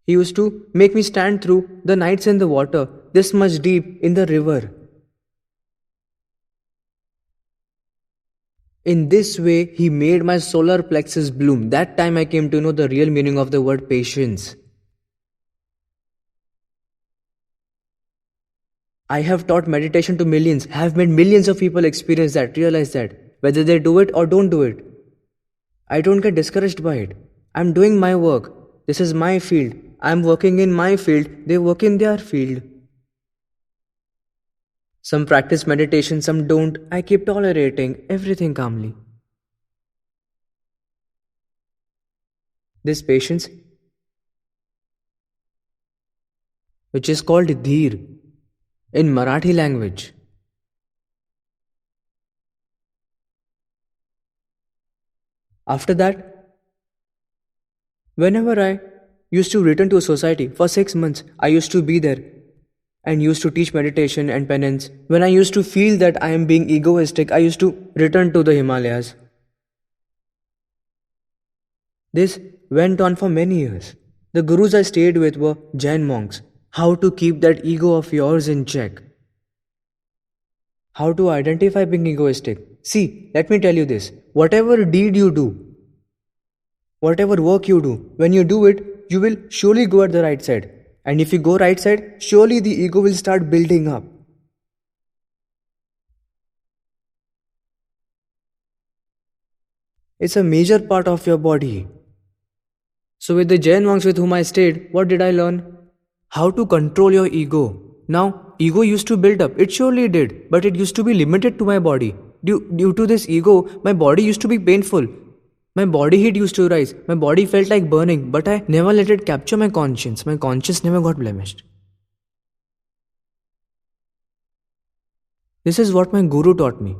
He used to make me stand through the nights in the water, this much deep in the river. In this way, he made my solar plexus bloom. That time I came to know the real meaning of the word patience. I have taught meditation to millions, have made millions of people experience that, realize that, whether they do it or don't do it. I don't get discouraged by it. I'm doing my work. This is my field. I'm working in my field. They work in their field. Some practice meditation, some don't. I keep tolerating everything calmly. This patience, which is called dheer in Marathi language. After that, whenever I used to return to society for 6 months, I used to be there and used to teach meditation and penance. When I used to feel that I am being egoistic, I used to return to the Himalayas. This went on for many years. The gurus I stayed with were Jain monks. How to keep that ego of yours in check. How to identify being egoistic. See, let me tell you this. Whatever deed you do, whatever work you do, when you do it, you will surely go at the right side. And if you go right side, surely the ego will start building up. It's a major part of your body. So with the Jain monks with whom I stayed, what did I learn? How to control your ego. Now, ego used to build up. It surely did. But it used to be limited to my body. Due to this ego, my body used to be painful. My body heat used to rise. My body felt like burning. But I never let it capture my conscience. My conscience never got blemished. This is what my guru taught me.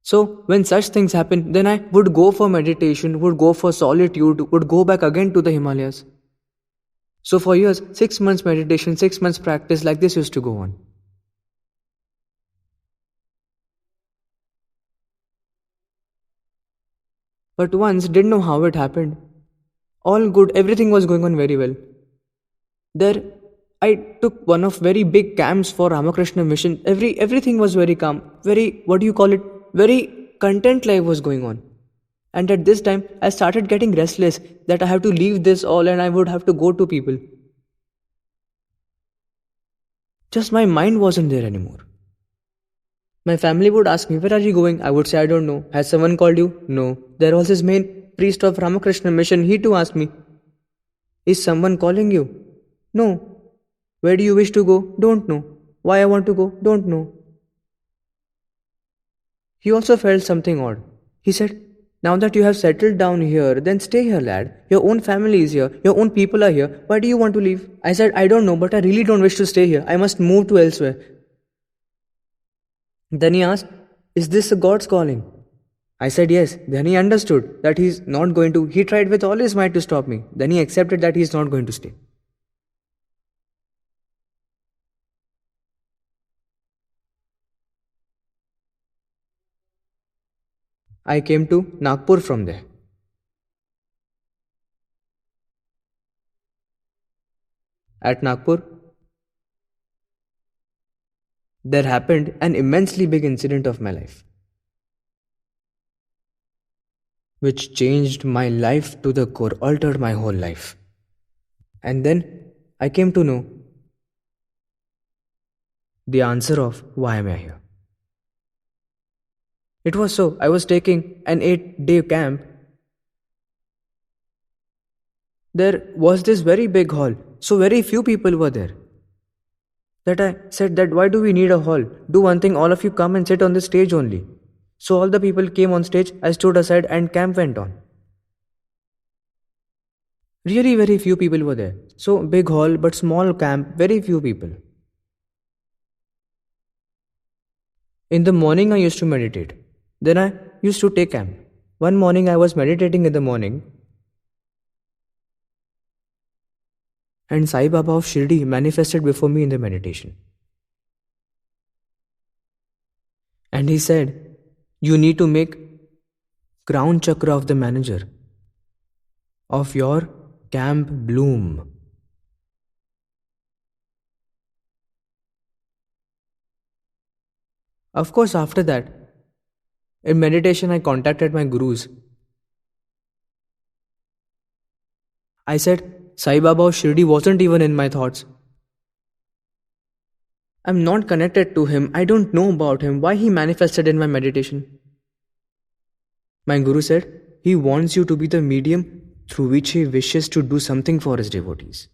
So, when such things happen, then I would go for meditation, would go for solitude, would go back again to the Himalayas. So for years, 6 months meditation, 6 months practice like this used to go on. But once, didn't know how it happened. All good, everything was going on very well. There, I took one of very big camps for Ramakrishna mission. Everything was very calm, very content life was going on. And at this time, I started getting restless that I have to leave this all and I would have to go to people. Just my mind wasn't there anymore. My family would ask me, "Where are you going?" I would say, "I don't know." "Has someone called you?" "No." There was this main priest of Ramakrishna mission. He too asked me, "Is someone calling you?" "No." "Where do you wish to go?" "Don't know." "Why I want to go?" "Don't know." He also felt something odd. He said, "Now that you have settled down here, then stay here, lad. Your own family is here. Your own people are here. Why do you want to leave?" I said, "I don't know, but I really don't wish to stay here. I must move to elsewhere." Then he asked, "Is this a God's calling?" I said, "Yes." Then he understood that he tried with all his might to stop me. Then he accepted that he is not going to stay. I came to Nagpur from there. At Nagpur, there happened an immensely big incident of my life, which changed my life to the core, altered my whole life. And then I came to know the answer of why am I here. It was so, I was taking an 8-day camp. There was this very big hall, so very few people were there. That I said that why do we need a hall? Do one thing, all of you come and sit on the stage only. So all the people came on stage, I stood aside and camp went on. Really very few people were there. So big hall but small camp, very few people. In the morning, I used to meditate. Then I used to take camp. One morning, I was meditating in the morning, and Sai Baba of Shirdi manifested before me in the meditation. And he said, you need to make crown chakra of the manager of your camp bloom. Of course, after that, in meditation, I contacted my gurus. I said, Sai Baba of Shirdi wasn't even in my thoughts. I'm not connected to him. I don't know about him. Why he manifested in my meditation? My guru said, he wants you to be the medium through which he wishes to do something for his devotees.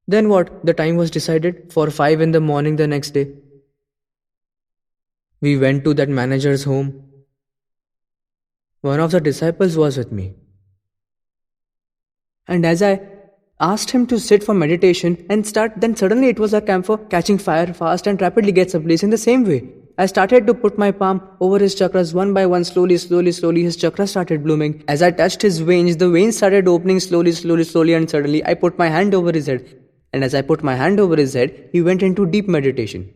Then what? The time was decided for 5 in the morning the next day. We went to that manager's home. One of the disciples was with me. And as I asked him to sit for meditation and start, then suddenly it was a camphor catching fire fast and rapidly gets ablaze. In the same way, I started to put my palm over his chakras one by one, slowly, his chakras started blooming. As I touched his veins, the veins started opening slowly, and suddenly I put my hand over his head. And as I put my hand over his head, he went into deep meditation.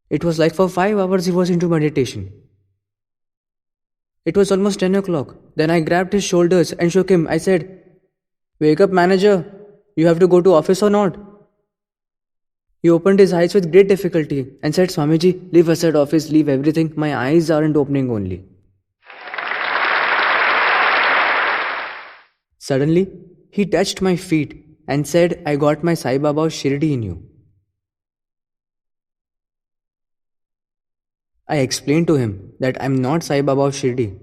It was like for 5 hours he was into meditation. It was almost 10 o'clock. Then I grabbed his shoulders and shook him. I said, wake up, manager. You have to go to office or not? He opened his eyes with great difficulty and said, Swamiji, leave aside office, leave everything. My eyes aren't opening only. Suddenly, he touched my feet and said, I got my Sai Baba of Shirdi in you. I explained to him that I'm not Sai Baba of Shirdi.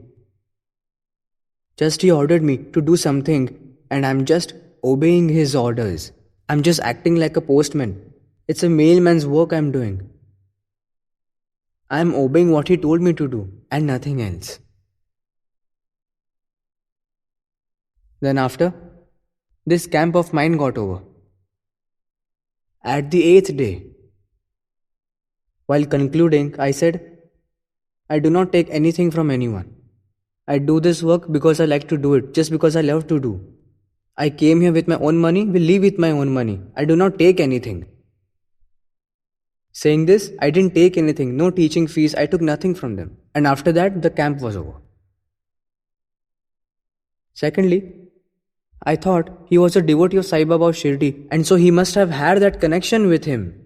Just he ordered me to do something and I'm just obeying his orders. I'm just acting like a postman. It's a mailman's work I'm doing. I'm obeying what he told me to do and nothing else. Then after, this camp of mine got over. At the 8th day, while concluding, I said, I do not take anything from anyone. I do this work because I like to do it, just because I love to do. I came here with my own money, will leave with my own money. I do not take anything. Saying this, I didn't take anything, no teaching fees, I took nothing from them. And after that, the camp was over. Secondly, I thought he was a devotee of Sai Baba of Shirdi, and so he must have had that connection with him.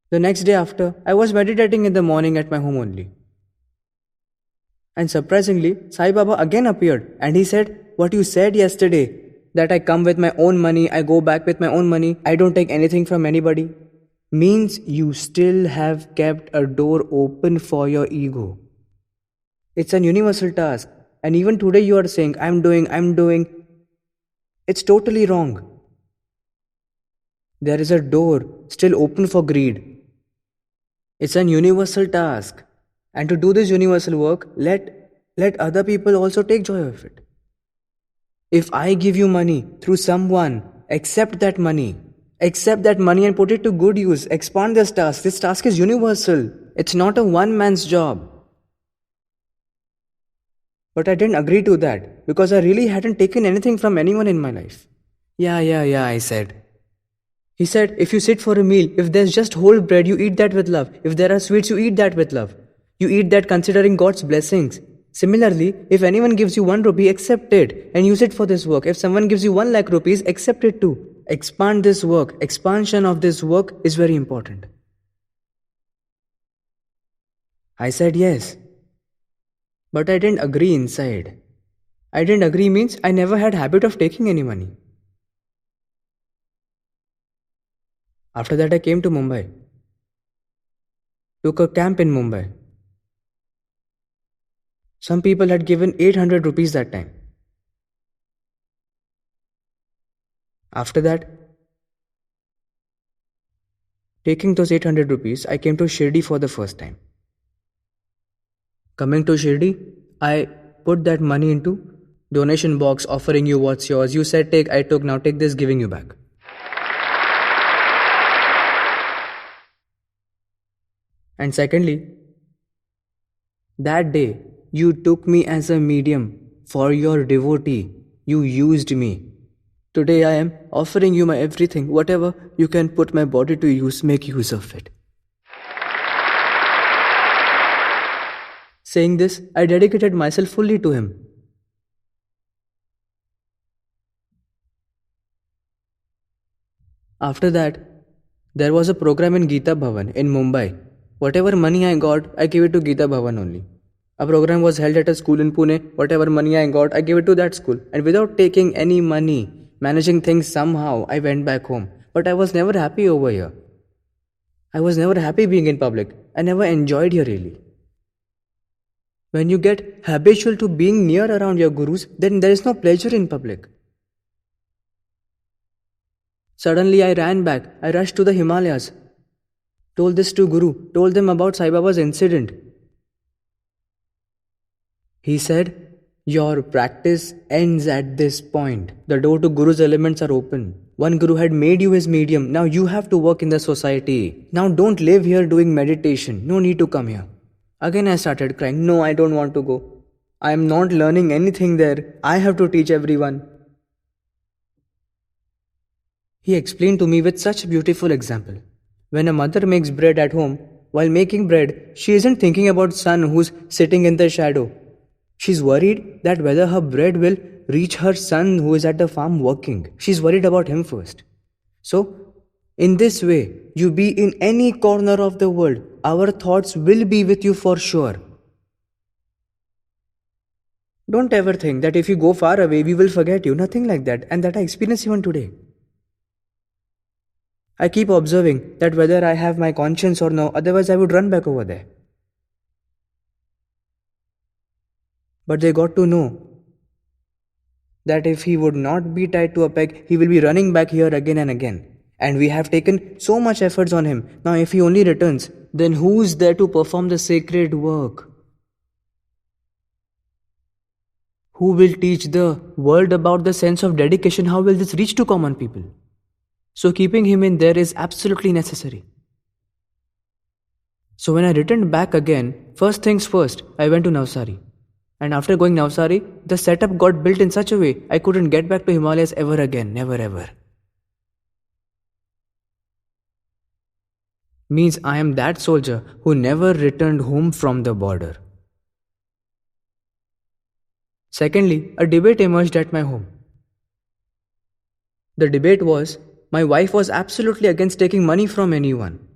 The next day after, I was meditating in the morning at my home only. And surprisingly, Sai Baba again appeared and he said, what you said yesterday, that I come with my own money, I go back with my own money, I don't take anything from anybody, means you still have kept a door open for your ego. It's an universal task. And even today you are saying, I'm doing. It's totally wrong. There is a door still open for greed. It's an universal task. And to do this universal work, let other people also take joy of it. If I give you money through someone, accept that money and put it to good use. Expand this task. This task is universal. It's not a one man's job. But I didn't agree to that because I really hadn't taken anything from anyone in my life. Yeah, I said. He said, if you sit for a meal, if there's just whole bread, you eat that with love. If there are sweets, you eat that with love. You eat that considering God's blessings. Similarly, if anyone gives you 1 rupee, accept it and use it for this work. If someone gives you 1 lakh rupees, accept it too. Expand this work. Expansion of this work is very important. I said yes. But I didn't agree inside. I didn't agree means I never had habit of taking any money. After that I came to Mumbai. Took a camp in Mumbai. Some people had given 800 rupees that time. After that, taking those 800 rupees, I came to Shirdi for the first time. Coming to Shirdi, I put that money into donation box, offering you what's yours. You said take, I took, now take this, giving you back. And secondly, that day you took me as a medium for your devotee. You used me. Today I am offering you my everything. Whatever you can put my body to use, make use of it. Saying this, I dedicated myself fully to him. After that, there was a program in Gita Bhavan in Mumbai. Whatever money I got, I gave it to Gita Bhavan only. A program was held at a school in Pune. Whatever money I got, I gave it to that school. And without taking any money, managing things somehow, I went back home. But I was never happy over here. I was never happy being in public. I never enjoyed here really. When you get habitual to being near around your gurus, then there is no pleasure in public. Suddenly I ran back. I rushed to the Himalayas. Told this to Guru. Told them about Sai Baba's incident. He said, your practice ends at this point. The door to Guru's elements are open. One Guru had made you his medium. Now you have to work in the society. Now don't live here doing meditation. No need to come here. Again I started crying. No, I don't want to go. I am not learning anything there. I have to teach everyone. He explained to me with such a beautiful example. When a mother makes bread at home, while making bread, she isn't thinking about son who's sitting in the shadow. She's worried that whether her bread will reach her son who is at the farm working. She's worried about him first. So, in this way, you be in any corner of the world, our thoughts will be with you for sure. Don't ever think that if you go far away, we will forget you. Nothing like that. And that I experience even today. I keep observing that whether I have my conscience or no, otherwise I would run back over there. But they got to know that if he would not be tied to a peg, he will be running back here again and again. And we have taken so much efforts on him. Now if he only returns, then who's there to perform the sacred work? Who will teach the world about the sense of dedication? How will this reach to common people? So keeping him in there is absolutely necessary. So when I returned back again, first things first, I went to Navsari. And after going Navsari, the setup got built in such a way I couldn't get back to Himalayas ever again, never ever. Means I am that soldier who never returned home from the border. Secondly, a debate emerged at my home. The debate was, my wife was absolutely against taking money from anyone.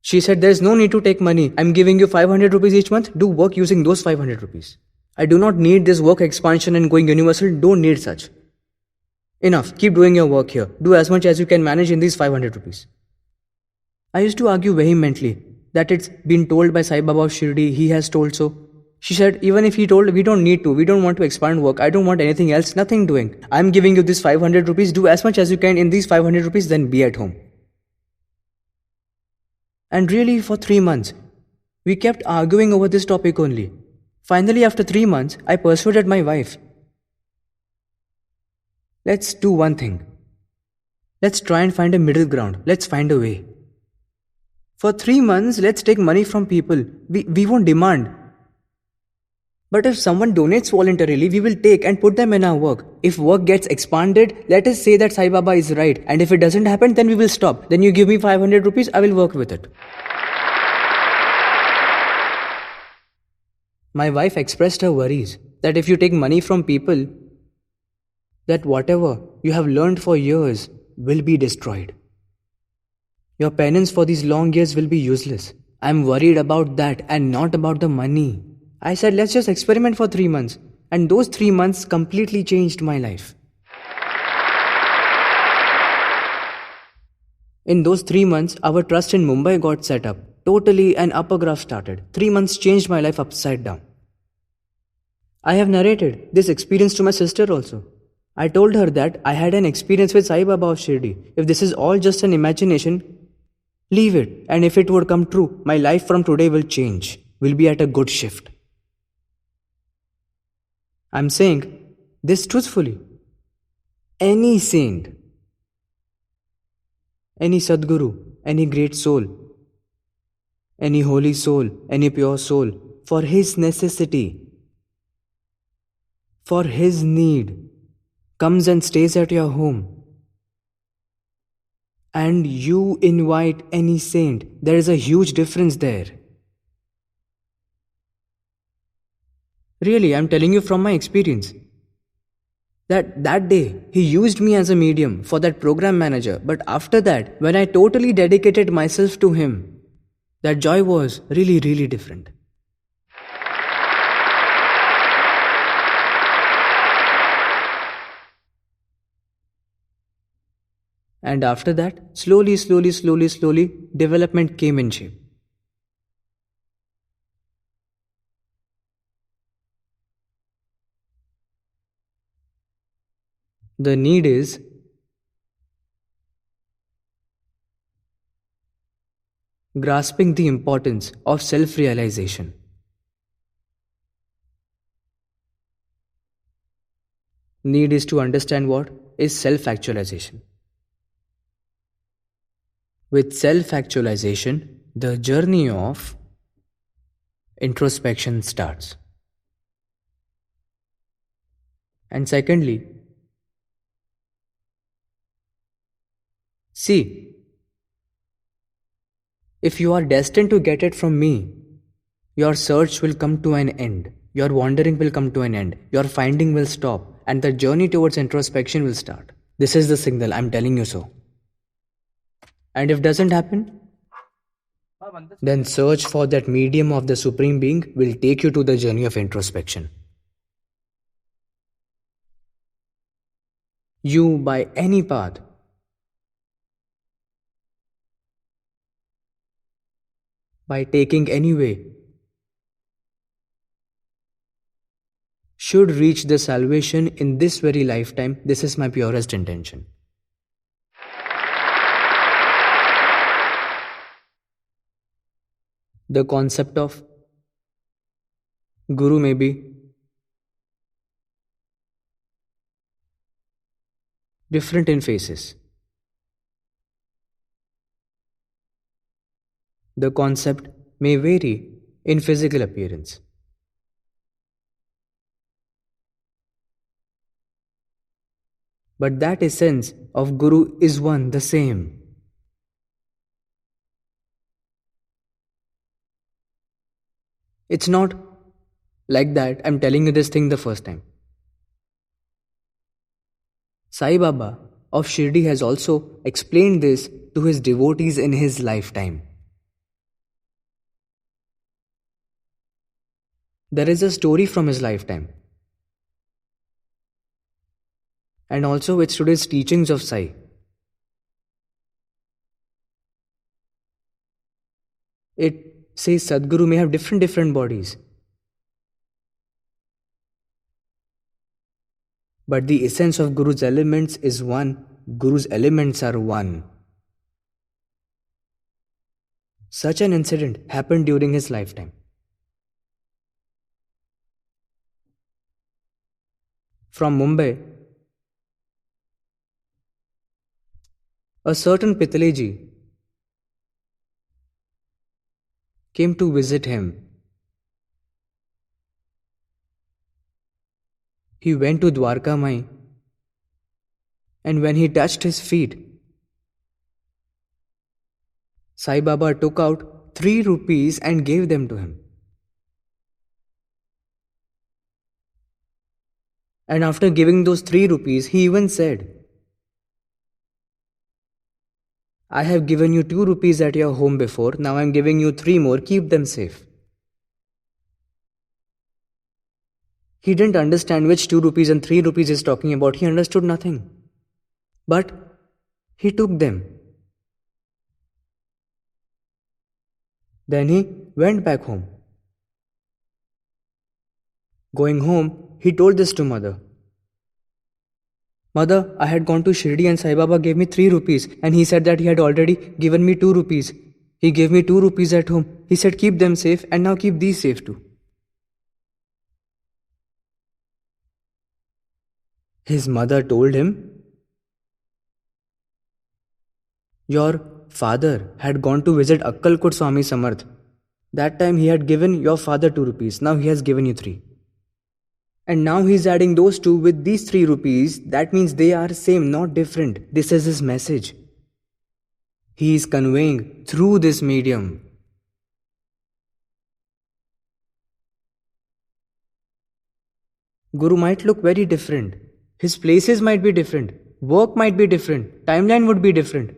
She said, there is no need to take money. I am giving you 500 rupees each month. Do work using those 500 rupees. I do not need this work expansion and going universal. Don't need such. Enough. Keep doing your work here. Do as much as you can manage in these 500 rupees. I used to argue vehemently that it's been told by Sai Baba of Shirdi. He has told so. She said, even if he told, we don't need to. We don't want to expand work. I don't want anything else. Nothing doing. I am giving you this 500 rupees. Do as much as you can in these 500 rupees. Then be at home. And really for 3 months, we kept arguing over this topic only. Finally, after 3 months, I persuaded my wife. Let's do one thing. Let's try and find a middle ground. Let's find a way. For 3 months, let's take money from people. We won't demand. But if someone donates voluntarily, we will take and put them in our work. If work gets expanded, let us say that Sai Baba is right. And if it doesn't happen, then we will stop. Then you give me 500 rupees, I will work with it. My wife expressed her worries that if you take money from people, that whatever you have learned for years will be destroyed. Your penance for these long years will be useless. I am worried about that and not about the money. I said, let's just experiment for 3 months. And those 3 months completely changed my life. In those 3 months, our trust in Mumbai got set up. Totally an upper graph started. 3 months changed my life upside down. I have narrated this experience to my sister also. I told her that I had an experience with Sai Baba of Shirdi. If this is all just an imagination, leave it. And if it would come true, my life from today will change. Will be at a good shift. I'm saying this truthfully. Any saint, any Sadguru, any great soul any holy soul, any pure soul, for his necessity, for his need, comes and stays at your home, and you invite any saint, there is a huge difference there. Really, I'm telling you from my experience. That day, he used me as a medium for that program manager. But after that, when I totally dedicated myself to him, that joy was really, really different. And after that, slowly, development came in shape. The need is grasping the importance of self-realization. Need is to understand what is self-actualization. With self-actualization, the journey of introspection starts. And secondly, see, if you are destined to get it from me, your search will come to an end, your wandering will come to an end, your finding will stop, and the journey towards introspection will start. This is the signal, I'm telling you so. And if doesn't happen, then search for that medium of the Supreme Being will take you to the journey of introspection. You, by any path, by taking any way, should reach the salvation in this very lifetime. This is my purest intention. The concept of Guru may be different in faces. The concept may vary in physical appearance. But that essence of Guru is one, the same. It's not like that I'm telling you this thing the first time. Sai Baba of Shirdi has also explained this to his devotees in his lifetime. There is a story from his lifetime. And also with today's teachings of Sai. It says Sadguru may have different bodies. But the essence of Guru's elements is one. Guru's elements are one. Such an incident happened during his lifetime. From Mumbai, a certain Pitaleji came to visit him. He went to Dwarka Mai, and when he touched his feet, Sai Baba took out 3 rupees and gave them to him. And after giving those 3 rupees, he even said, I have given you 2 rupees at your home before, now I am giving you 3 more, keep them safe. He didn't understand which 2 rupees and 3 rupees is talking about, he understood nothing. But he took them. Then he went back home. Going home, he told this to mother. Mother, I had gone to Shirdi and Sai Baba gave me 3 rupees and he said that he had already given me 2 rupees. He gave me 2 rupees at home. He said keep them safe and now keep these safe too. His mother told him, your father had gone to visit Akkalkot Swami Samarth That time he had given your father 2 rupees. Now he has given you 3. And now he's adding those 2 with these 3 rupees. That means they are same, not different. This is his message. He is conveying through this medium. Guru might look very different. His places might be different. Work might be different. Timeline would be different.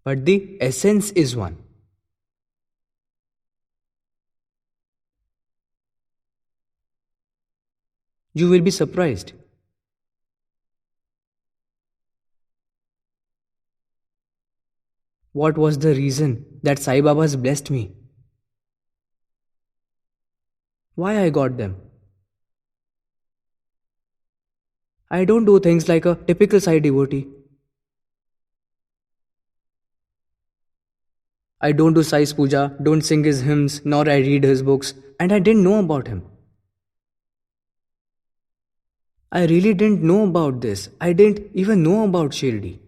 But the essence is one. You will be surprised. What was the reason that Sai Baba's blessed me? Why I got them? I don't do things like a typical Sai devotee. I don't do Sai's puja, don't sing his hymns, nor I read his books, and I didn't know about him. I really didn't know about this. I didn't even know about Shirdi.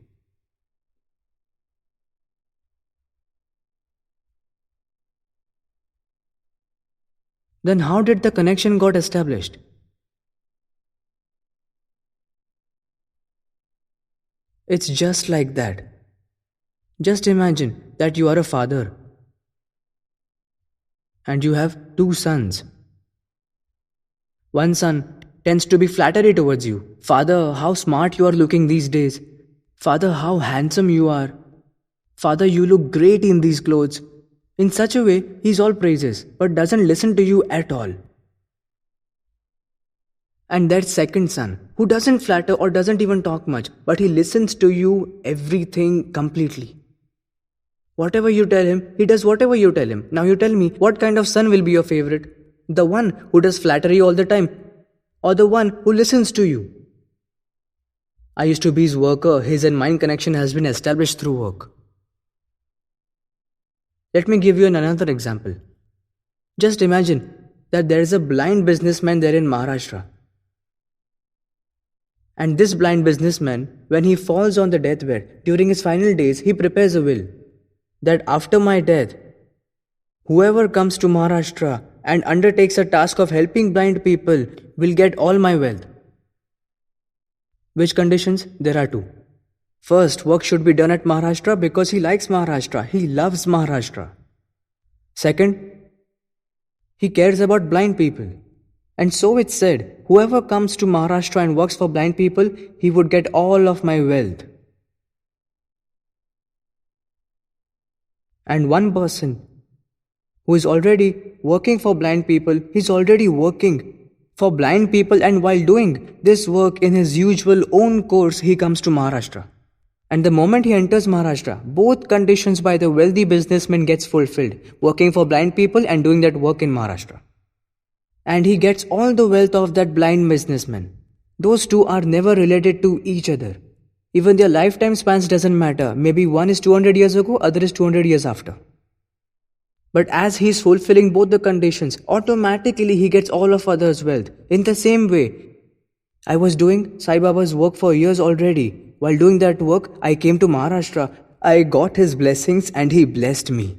Then how did the connection got established? It's just like that. Just imagine that you are a father and you have 2 sons. One son tends to be flattery towards you. Father, how smart you are looking these days. Father, how handsome you are. Father, you look great in these clothes. In such a way, he's all praises, but doesn't listen to you at all. And that second son, who doesn't flatter or doesn't even talk much, but he listens to you everything completely. Whatever you tell him, he does whatever you tell him. Now you tell me, what kind of son will be your favorite? The one who does flattery all the time, or the one who listens to you? I used to be his worker. His and mine connection has been established through work. Let me give you another example. Just imagine that there is a blind businessman there in Maharashtra. And this blind businessman, when he falls on the deathbed, during his final days, he prepares a will that after my death, whoever comes to Maharashtra and undertakes a task of helping blind people will get all my wealth. Which conditions? There are 2. First, work should be done at Maharashtra because he likes Maharashtra. He loves Maharashtra. Second, he cares about blind people. And so it's said, whoever comes to Maharashtra and works for blind people, he would get all of my wealth. And one person who is already working for blind people, he's already working for blind people, and while doing this work in his usual own course, he comes to Maharashtra. And the moment he enters Maharashtra, both conditions by the wealthy businessman gets fulfilled, working for blind people and doing that work in Maharashtra. And he gets all the wealth of that blind businessman. Those 2 are never related to each other. Even their lifetime spans doesn't matter. Maybe one is 200 years ago, other is 200 years after. But as he is fulfilling both the conditions, automatically he gets all of others' wealth. In the same way, I was doing Sai Baba's work for years already. While doing that work, I came to Maharashtra. I got his blessings and he blessed me.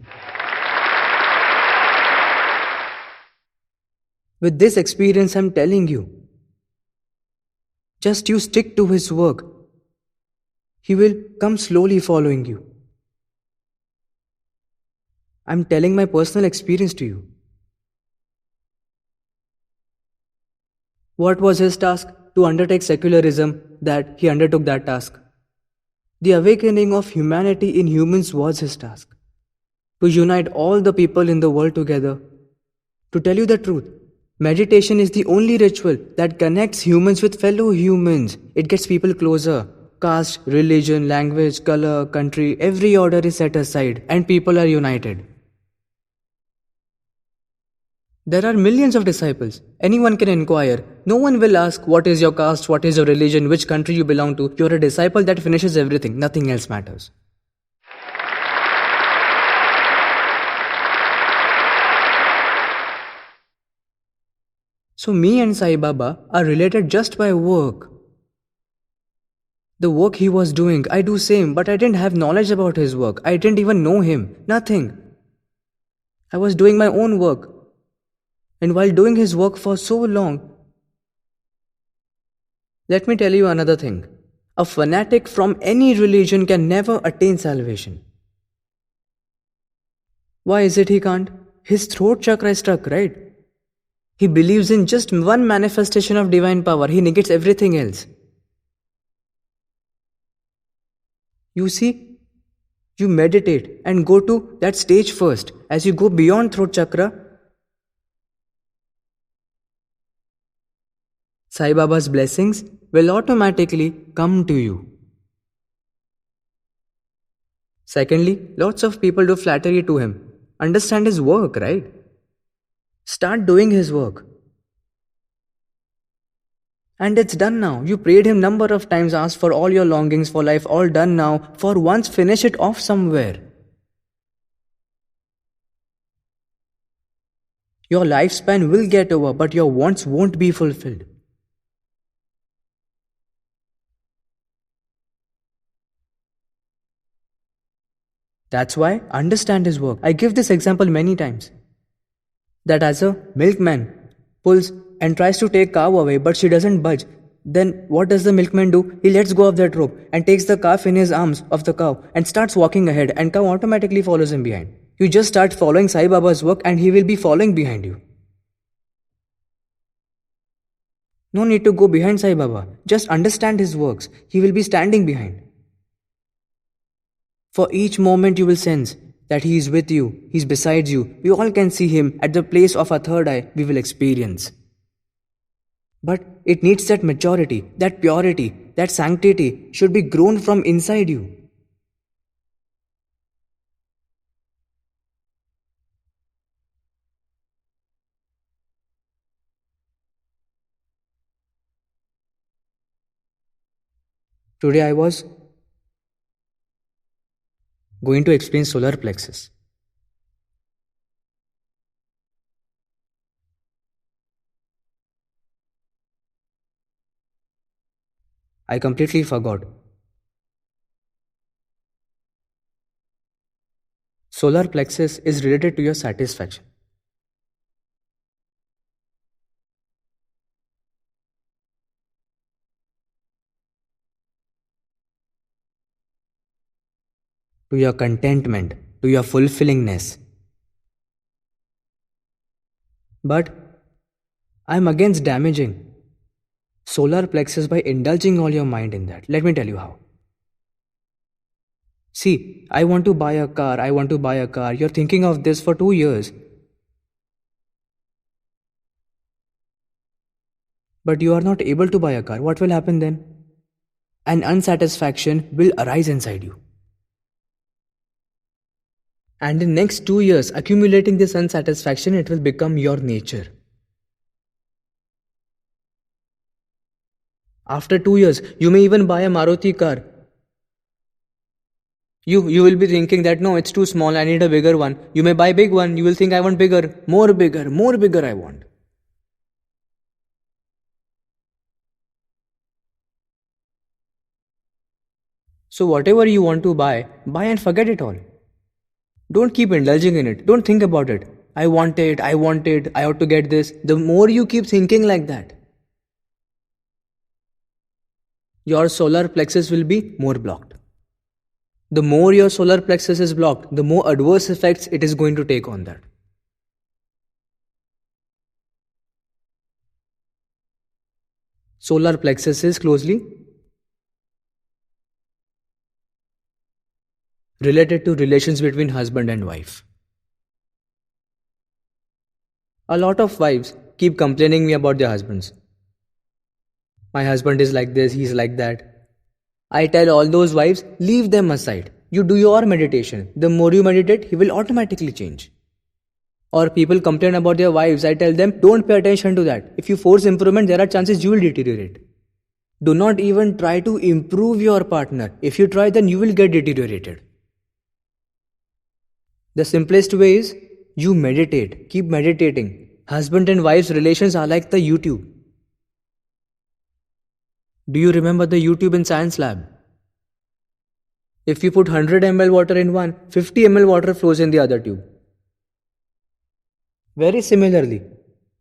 With this experience, I'm telling you, just you stick to his work. He will come slowly following you. I'm telling my personal experience to you. What was his task? To undertake secularism, that he undertook that task. The awakening of humanity in humans was his task. To unite all the people in the world together. To tell you the truth, meditation is the only ritual that connects humans with fellow humans. It gets people closer. Caste, religion, language, color, country, every order is set aside and people are united. There are millions of disciples. Anyone can inquire. No one will ask what is your caste, what is your religion, which country you belong to. You're a disciple that finishes everything. Nothing else matters. So me and Sai Baba are related just by work. The work he was doing, I do same, but I didn't have knowledge about his work. I didn't even know him. Nothing. I was doing my own work. And while doing his work for so long, let me tell you another thing. A fanatic from any religion can never attain salvation. Why is it he can't? His throat chakra is stuck, right? He believes in just one manifestation of divine power. He negates everything else. You see, you meditate and go to that stage first. As you go beyond throat chakra, Sai Baba's blessings will automatically come to you. Secondly, lots of people do flattery to him. Understand his work, right? Start doing his work. And it's done now. You prayed him number of times, asked for all your longings for life, all done now. For once, finish it off somewhere. Your lifespan will get over, but your wants won't be fulfilled. That's why understand his work. I give this example many times. That as a milkman pulls and tries to take cow away, but she doesn't budge, then what does the milkman do? He lets go of that rope and takes the calf in his arms of the cow and starts walking ahead, and cow automatically follows him behind. You just start following Sai Baba's work and he will be following behind you. No need to go behind Sai Baba. Just understand his works. He will be standing behind. For each moment you will sense that he is with you, he is beside you. We all can see him at the place of our third eye we will experience. But it needs that maturity, that purity, that sanctity should be grown from inside you. Today I was going to explain solar plexus. I completely forgot. Solar plexus is related to your satisfaction. To your contentment, to your fulfillingness. But I am against damaging solar plexus by indulging all your mind in that. Let me tell you how. See, I want to buy a car, You're thinking of this for 2 years. But you are not able to buy a car. What will happen then? An unsatisfaction will arise inside you. And in next 2 years, accumulating this unsatisfaction, it will become your nature. After 2 years, you may even buy a Maruti car. You will be thinking that no, it's too small, I need a bigger one. You may buy big one, you will think I want bigger, more bigger I want. So whatever you want to buy and forget it all. Don't keep indulging in it. Don't think about it. I want it, I ought to get this. The more you keep thinking like that, your solar plexus will be more blocked. The more your solar plexus is blocked, the more adverse effects it is going to take on that. Solar plexus is closely related to relations between husband and wife. A lot of wives keep complaining me about their husbands. My husband is like this, he's like that. I tell all those wives, leave them aside. You do your meditation. The more you meditate, he will automatically change. Or people complain about their wives. I tell them, don't pay attention to that. If you force improvement, there are chances you will deteriorate. Do not even try to improve your partner. If you try, then you will get deteriorated. The simplest way is, you meditate. Keep meditating. Husband and wife's relations are like the YouTube. Do you remember the YouTube in science lab? If you put 100 ml water in one, 50 ml water flows in the other tube. Very similarly,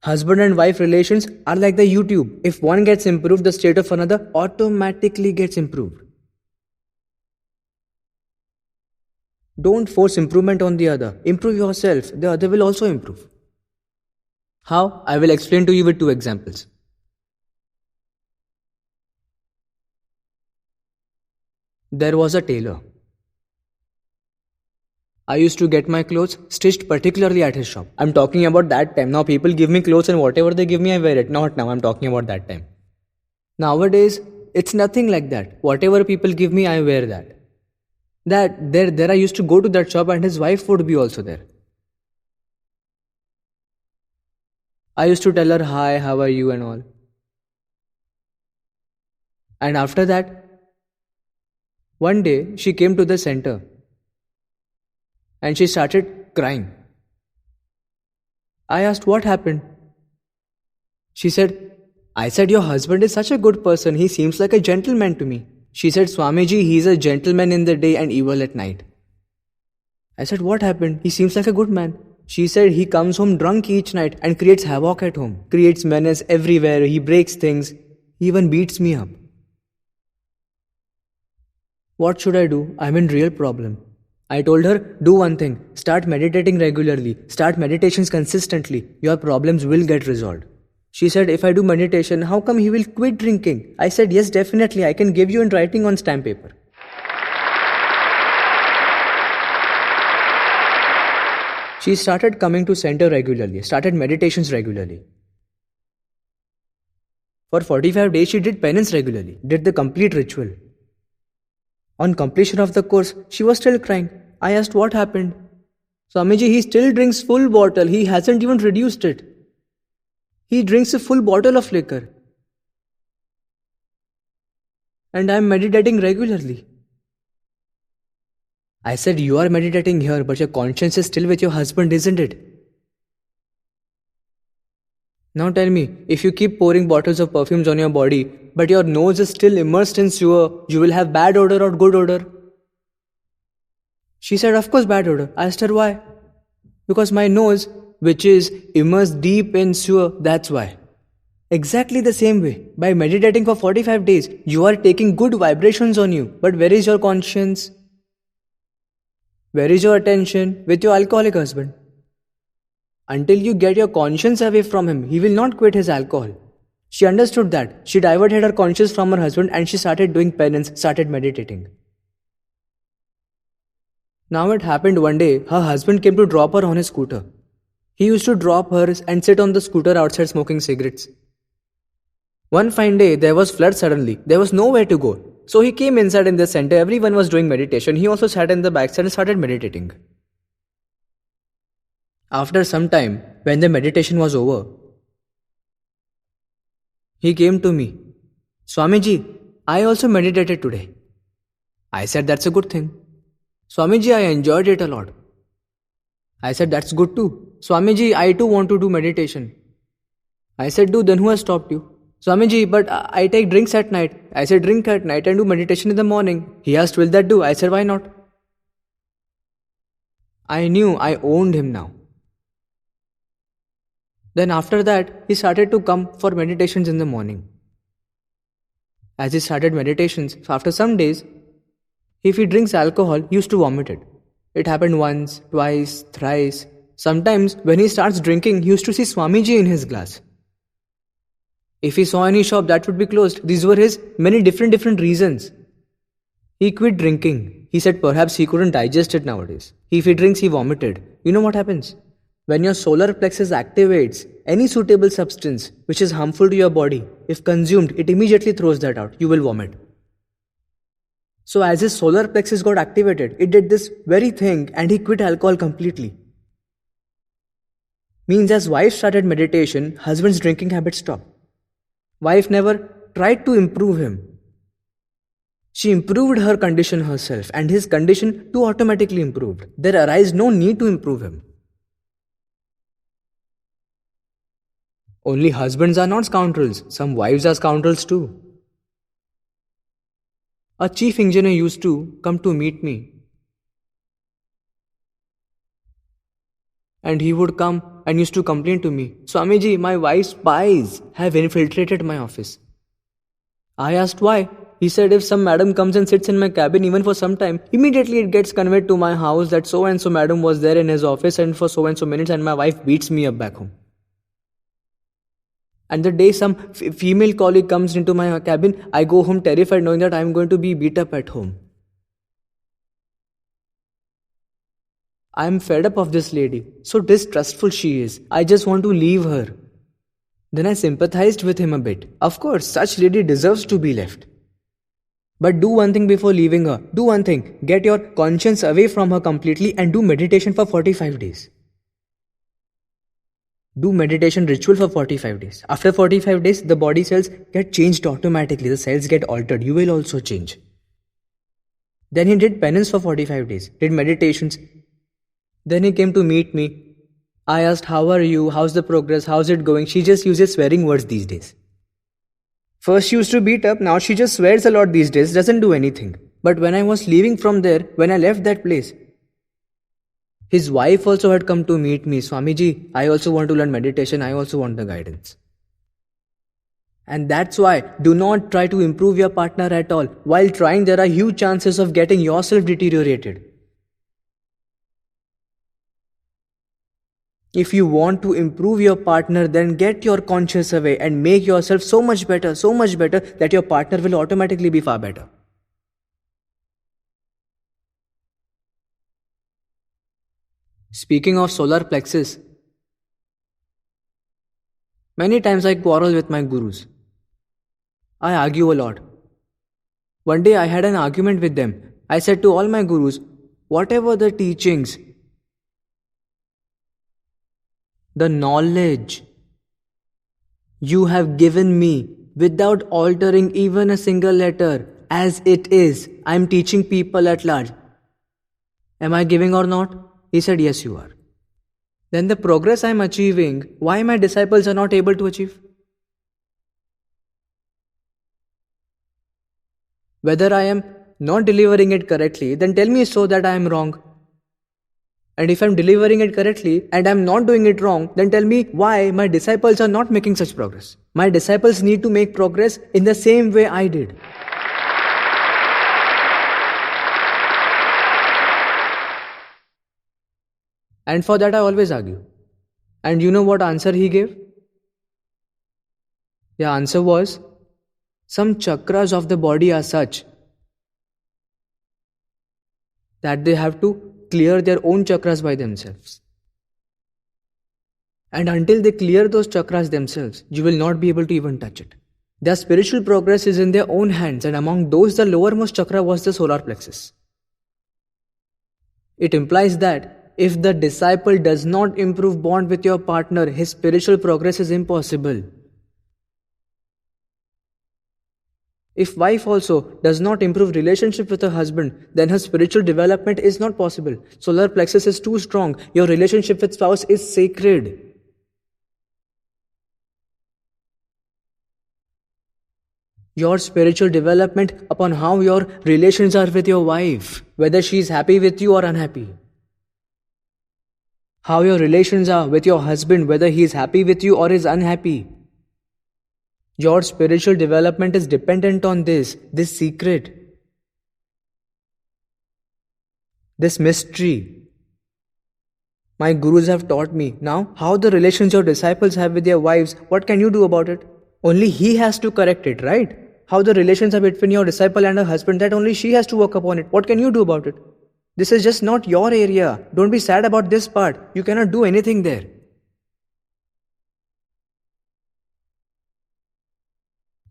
husband and wife relations are like the YouTube. If one gets improved, the state of another automatically gets improved. Don't force improvement on the other. Improve yourself. The other will also improve. How? I will explain to you with 2 examples. There was a tailor. I used to get my clothes stitched particularly at his shop. I'm talking about that time. Now people give me clothes and whatever they give me, I wear it. Not now, I'm talking about that time. Nowadays, it's nothing like that. Whatever people give me, I wear that. There I used to go to that shop and his wife would be also there. I used to tell her, hi, how are you and all. And after that, one day she came to the center and she started crying. I asked what happened. She said, I said your husband is such a good person. He seems like a gentleman to me. She said, Swamiji, he's a gentleman in the day and evil at night. I said, what happened? He seems like a good man. She said, he comes home drunk each night and creates havoc at home. Creates menace everywhere. He breaks things. He even beats me up. What should I do? I'm in real problem. I told her, do one thing. Start meditating regularly. Start meditations consistently. Your problems will get resolved. She said, if I do meditation, how come he will quit drinking? I said, yes, definitely. I can give you in writing on stamp paper. She started coming to center regularly, started meditations regularly. For 45 days, she did penance regularly, did the complete ritual. On completion of the course, she was still crying. I asked what happened. Swamiji, he still drinks full bottle. He hasn't even reduced it. He drinks a full bottle of liquor. And I am meditating regularly. I said, you are meditating here, but your conscience is still with your husband, isn't it? Now tell me, if you keep pouring bottles of perfumes on your body, but your nose is still immersed in sewer, you will have bad odor or good odor? She said, of course bad odor. I asked her why. Because my nose, which is immersed deep in sewer, that's why. Exactly the same way, by meditating for 45 days, you are taking good vibrations on you. But where is your conscience? Where is your attention? With your alcoholic husband. Until you get your conscience away from him, he will not quit his alcohol. She understood that. She diverted her conscience from her husband and she started doing penance, started meditating. Now it happened one day, her husband came to drop her on his scooter. He used to drop her and sit on the scooter outside smoking cigarettes. One fine day, there was flood suddenly. There was nowhere to go. So he came inside in the center. Everyone was doing meditation. He also sat in the backside and started meditating. After some time, when the meditation was over, he came to me. Swamiji, I also meditated today. I said, that's a good thing. Swamiji, I enjoyed it a lot. I said, that's good too. Swamiji, I too want to do meditation. I said, do, then who has stopped you? Swamiji, but I take drinks at night. I said, drink at night and do meditation in the morning. He asked, will that do? I said, why not? I knew I owned him now. Then after that, he started to come for meditations in the morning. As he started meditations, after some days, if he drinks alcohol, he used to vomit it. It happened once, twice, thrice. Sometimes when he starts drinking, he used to see Swamiji in his glass. If he saw any shop, that would be closed. These were his many different reasons. He quit drinking. He said perhaps he couldn't digest it nowadays. If he drinks, he vomited. You know what happens? When your solar plexus activates any suitable substance which is harmful to your body, if consumed, it immediately throws that out. You will vomit. So as his solar plexus got activated, it did this very thing and he quit alcohol completely. Means as wife started meditation, husband's drinking habit stopped. Wife never tried to improve him. She improved her condition herself and his condition too automatically improved. There arise no need to improve him. Only husbands are not scoundrels. Some wives are scoundrels too. A chief engineer used to come to meet me. And he would come and used to complain to me, Swamiji, my wife's spies have infiltrated my office. I asked why. He said if some madam comes and sits in my cabin even for some time, immediately it gets conveyed to my house that so and so madam was there in his office and for so and so minutes and my wife beats me up back home. And the day some female colleague comes into my cabin, I go home terrified knowing that I am going to be beat up at home. I am fed up of this lady. So distrustful she is. I just want to leave her. Then I sympathized with him a bit. Of course, such lady deserves to be left. But do one thing before leaving her. Do one thing. Get your conscience away from her completely and do meditation for 45 days. Do meditation ritual for 45 days. After 45 days, the body cells get changed automatically. The cells get altered. You will also change. Then he did penance for 45 days. Did meditations. Then he came to meet me. I asked, how are you? How's the progress? How's it going? She just uses swearing words these days. First she used to beat up, now she just swears a lot these days, doesn't do anything. But when I was leaving from there, when I left that place, his wife also had come to meet me. Swamiji, I also want to learn meditation, I also want the guidance. And that's why, do not try to improve your partner at all. While trying, there are huge chances of getting yourself deteriorated. If you want to improve your partner, then get your conscience away and make yourself so much better that your partner will automatically be far better. Speaking of solar plexus, many times I quarrel with my gurus. I argue a lot. One day I had an argument with them. I said to all my gurus, whatever the teachings, the knowledge you have given me without altering even a single letter as it is, I am teaching people at large. Am I giving or not? He said, yes, you are. Then the progress I am achieving, why my disciples are not able to achieve? Whether I am not delivering it correctly, then tell me so that I am wrong. And if I am delivering it correctly and I am not doing it wrong, then tell me why my disciples are not making such progress. My disciples need to make progress in the same way I did. And for that I always argue. And you know what answer he gave? The answer was, some chakras of the body are such that they have to clear their own chakras by themselves. And until they clear those chakras themselves, you will not be able to even touch it. Their spiritual progress is in their own hands, and among those, the lowermost chakra was the solar plexus. It implies that if the disciple does not improve bond with your partner, his spiritual progress is impossible. If wife also does not improve relationship with her husband, then her spiritual development is not possible. Solar plexus is too strong. Your relationship with spouse is sacred. Your spiritual development upon how your relations are with your wife, whether she is happy with you or unhappy. How your relations are with your husband, whether he is happy with you or is unhappy. Your spiritual development is dependent on this secret, this mystery. My gurus have taught me. Now, how the relations your disciples have with their wives, what can you do about it? Only he has to correct it, right? How the relations are between your disciple and her husband, that only she has to work upon it. What can you do about it? This is just not your area. Don't be sad about this part. You cannot do anything there.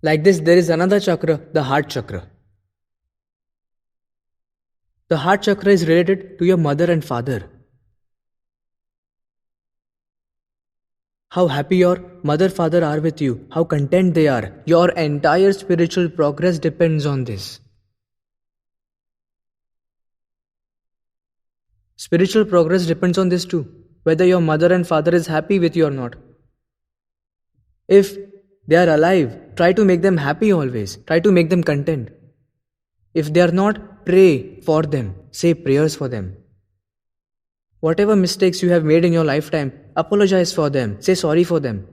Like this, there is another chakra, the heart chakra. The heart chakra is related to your mother and father. How happy your mother, father are with you, how content they are. Your entire spiritual progress depends on this. Spiritual progress depends on this too, whether your mother and father is happy with you or not. If they are alive, try to make them happy always. Try to make them content. If they are not, pray for them. Say prayers for them. Whatever mistakes you have made in your lifetime, apologize for them. Say sorry for them.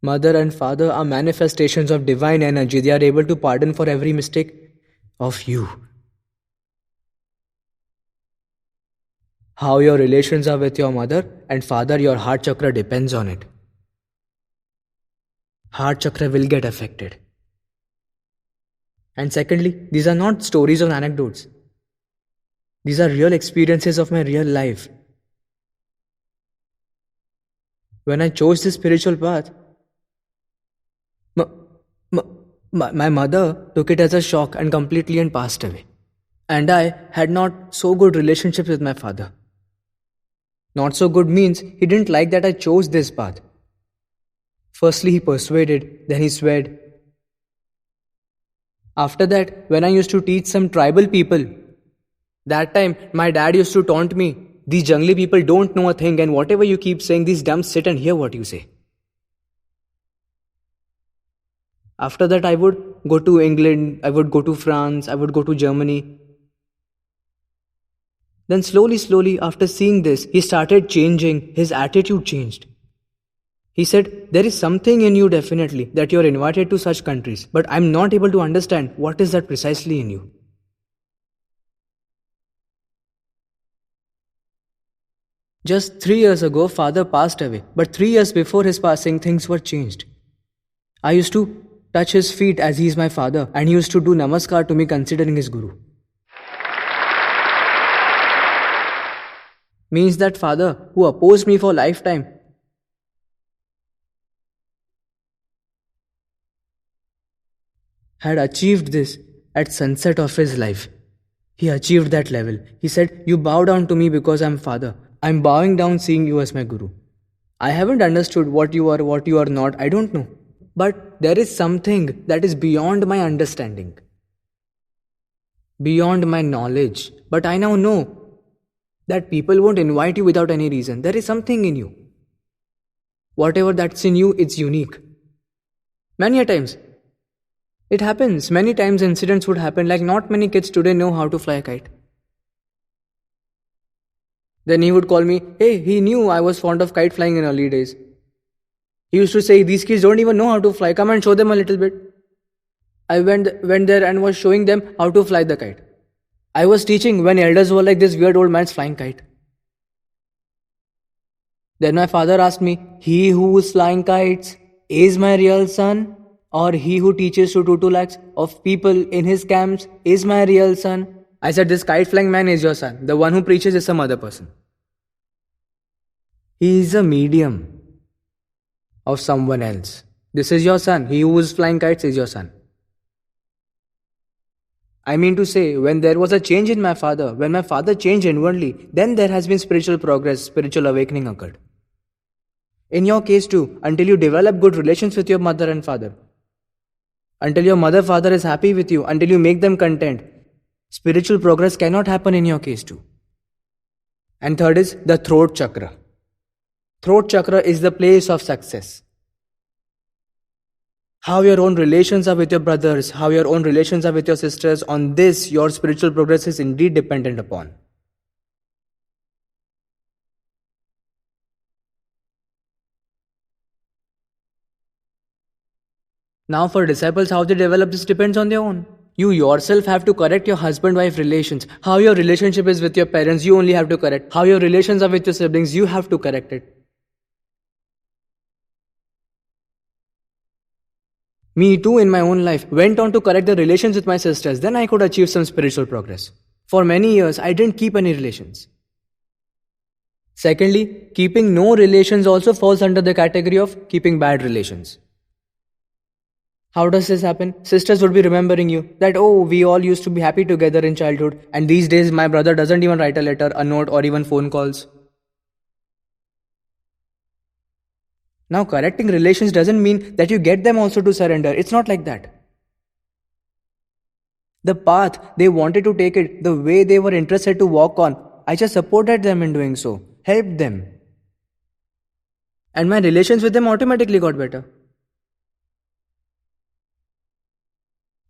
Mother and father are manifestations of divine energy. They are able to pardon for every mistake of you. How your relations are with your mother and father, your heart chakra depends on it. Heart chakra will get affected. And secondly, these are not stories or anecdotes. These are real experiences of my real life. When I chose this spiritual path, my mother took it as a shock and completely and passed away. And I had not so good relationships with my father. Not so good means he didn't like that I chose this path. Firstly, he persuaded, then he swayed. After that, when I used to teach some tribal people, that time my dad used to taunt me, these jungly people don't know a thing and whatever you keep saying, these dumps sit and hear what you say. After that, I would go to England, I would go to France, I would go to Germany. Then slowly, after seeing this, he started changing, his attitude changed. He said, there is something in you definitely that you are invited to such countries, but I'm not able to understand what is that precisely in you. Just 3 years ago, father passed away, but 3 years before his passing, things were changed. I used to touch his feet as he is my father, and he used to do namaskar to me considering his guru. Means that father who opposed me for lifetime had achieved this at sunset of his life. He achieved that level. He said, you bow down to me because I'm father. I'm bowing down seeing you as my guru. I haven't understood what you are not. I don't know. But there is something that is beyond my understanding, beyond my knowledge. But I now know that people won't invite you without any reason. There is something in you. Whatever that's in you, it's unique. Many a times, it happens. Many times incidents would happen, like not many kids today know how to fly a kite. Then he would call me, hey, he knew I was fond of kite flying in early days. He used to say, these kids don't even know how to fly, come and show them a little bit. I went there and was showing them how to fly the kite. I was teaching when elders were like, this weird old man's flying kite. Then my father asked me, he who is flying kites is my real son? Or he who teaches to 2 lakhs of people in his camps is my real son? I said, this kite flying man is your son. The one who preaches is some other person. He is a medium of someone else. This is your son. He who is flying kites is your son. I mean to say, when there was a change in my father, when my father changed inwardly, then there has been spiritual progress, spiritual awakening occurred. In your case too, until you develop good relations with your mother and father, until your mother-father is happy with you, until you make them content, spiritual progress cannot happen in your case too. And third is the throat chakra. Throat chakra is the place of success. How your own relations are with your brothers, how your own relations are with your sisters, on this your spiritual progress is indeed dependent upon. Now for disciples, how they develop this depends on their own. You yourself have to correct your husband-wife relations. How your relationship is with your parents, you only have to correct. How your relations are with your siblings, you have to correct it. Me too in my own life went on to correct the relations with my sisters. Then I could achieve some spiritual progress. For many years, I didn't keep any relations. Secondly, keeping no relations also falls under the category of keeping bad relations. How does this happen? Sisters would be remembering you that, oh, we all used to be happy together in childhood, and these days my brother doesn't even write a letter, a note, or even phone calls. Now, correcting relations doesn't mean that you get them also to surrender. It's not like that. The path they wanted to take it, the way they were interested to walk on, I just supported them in doing so, helped them. And my relations with them automatically got better.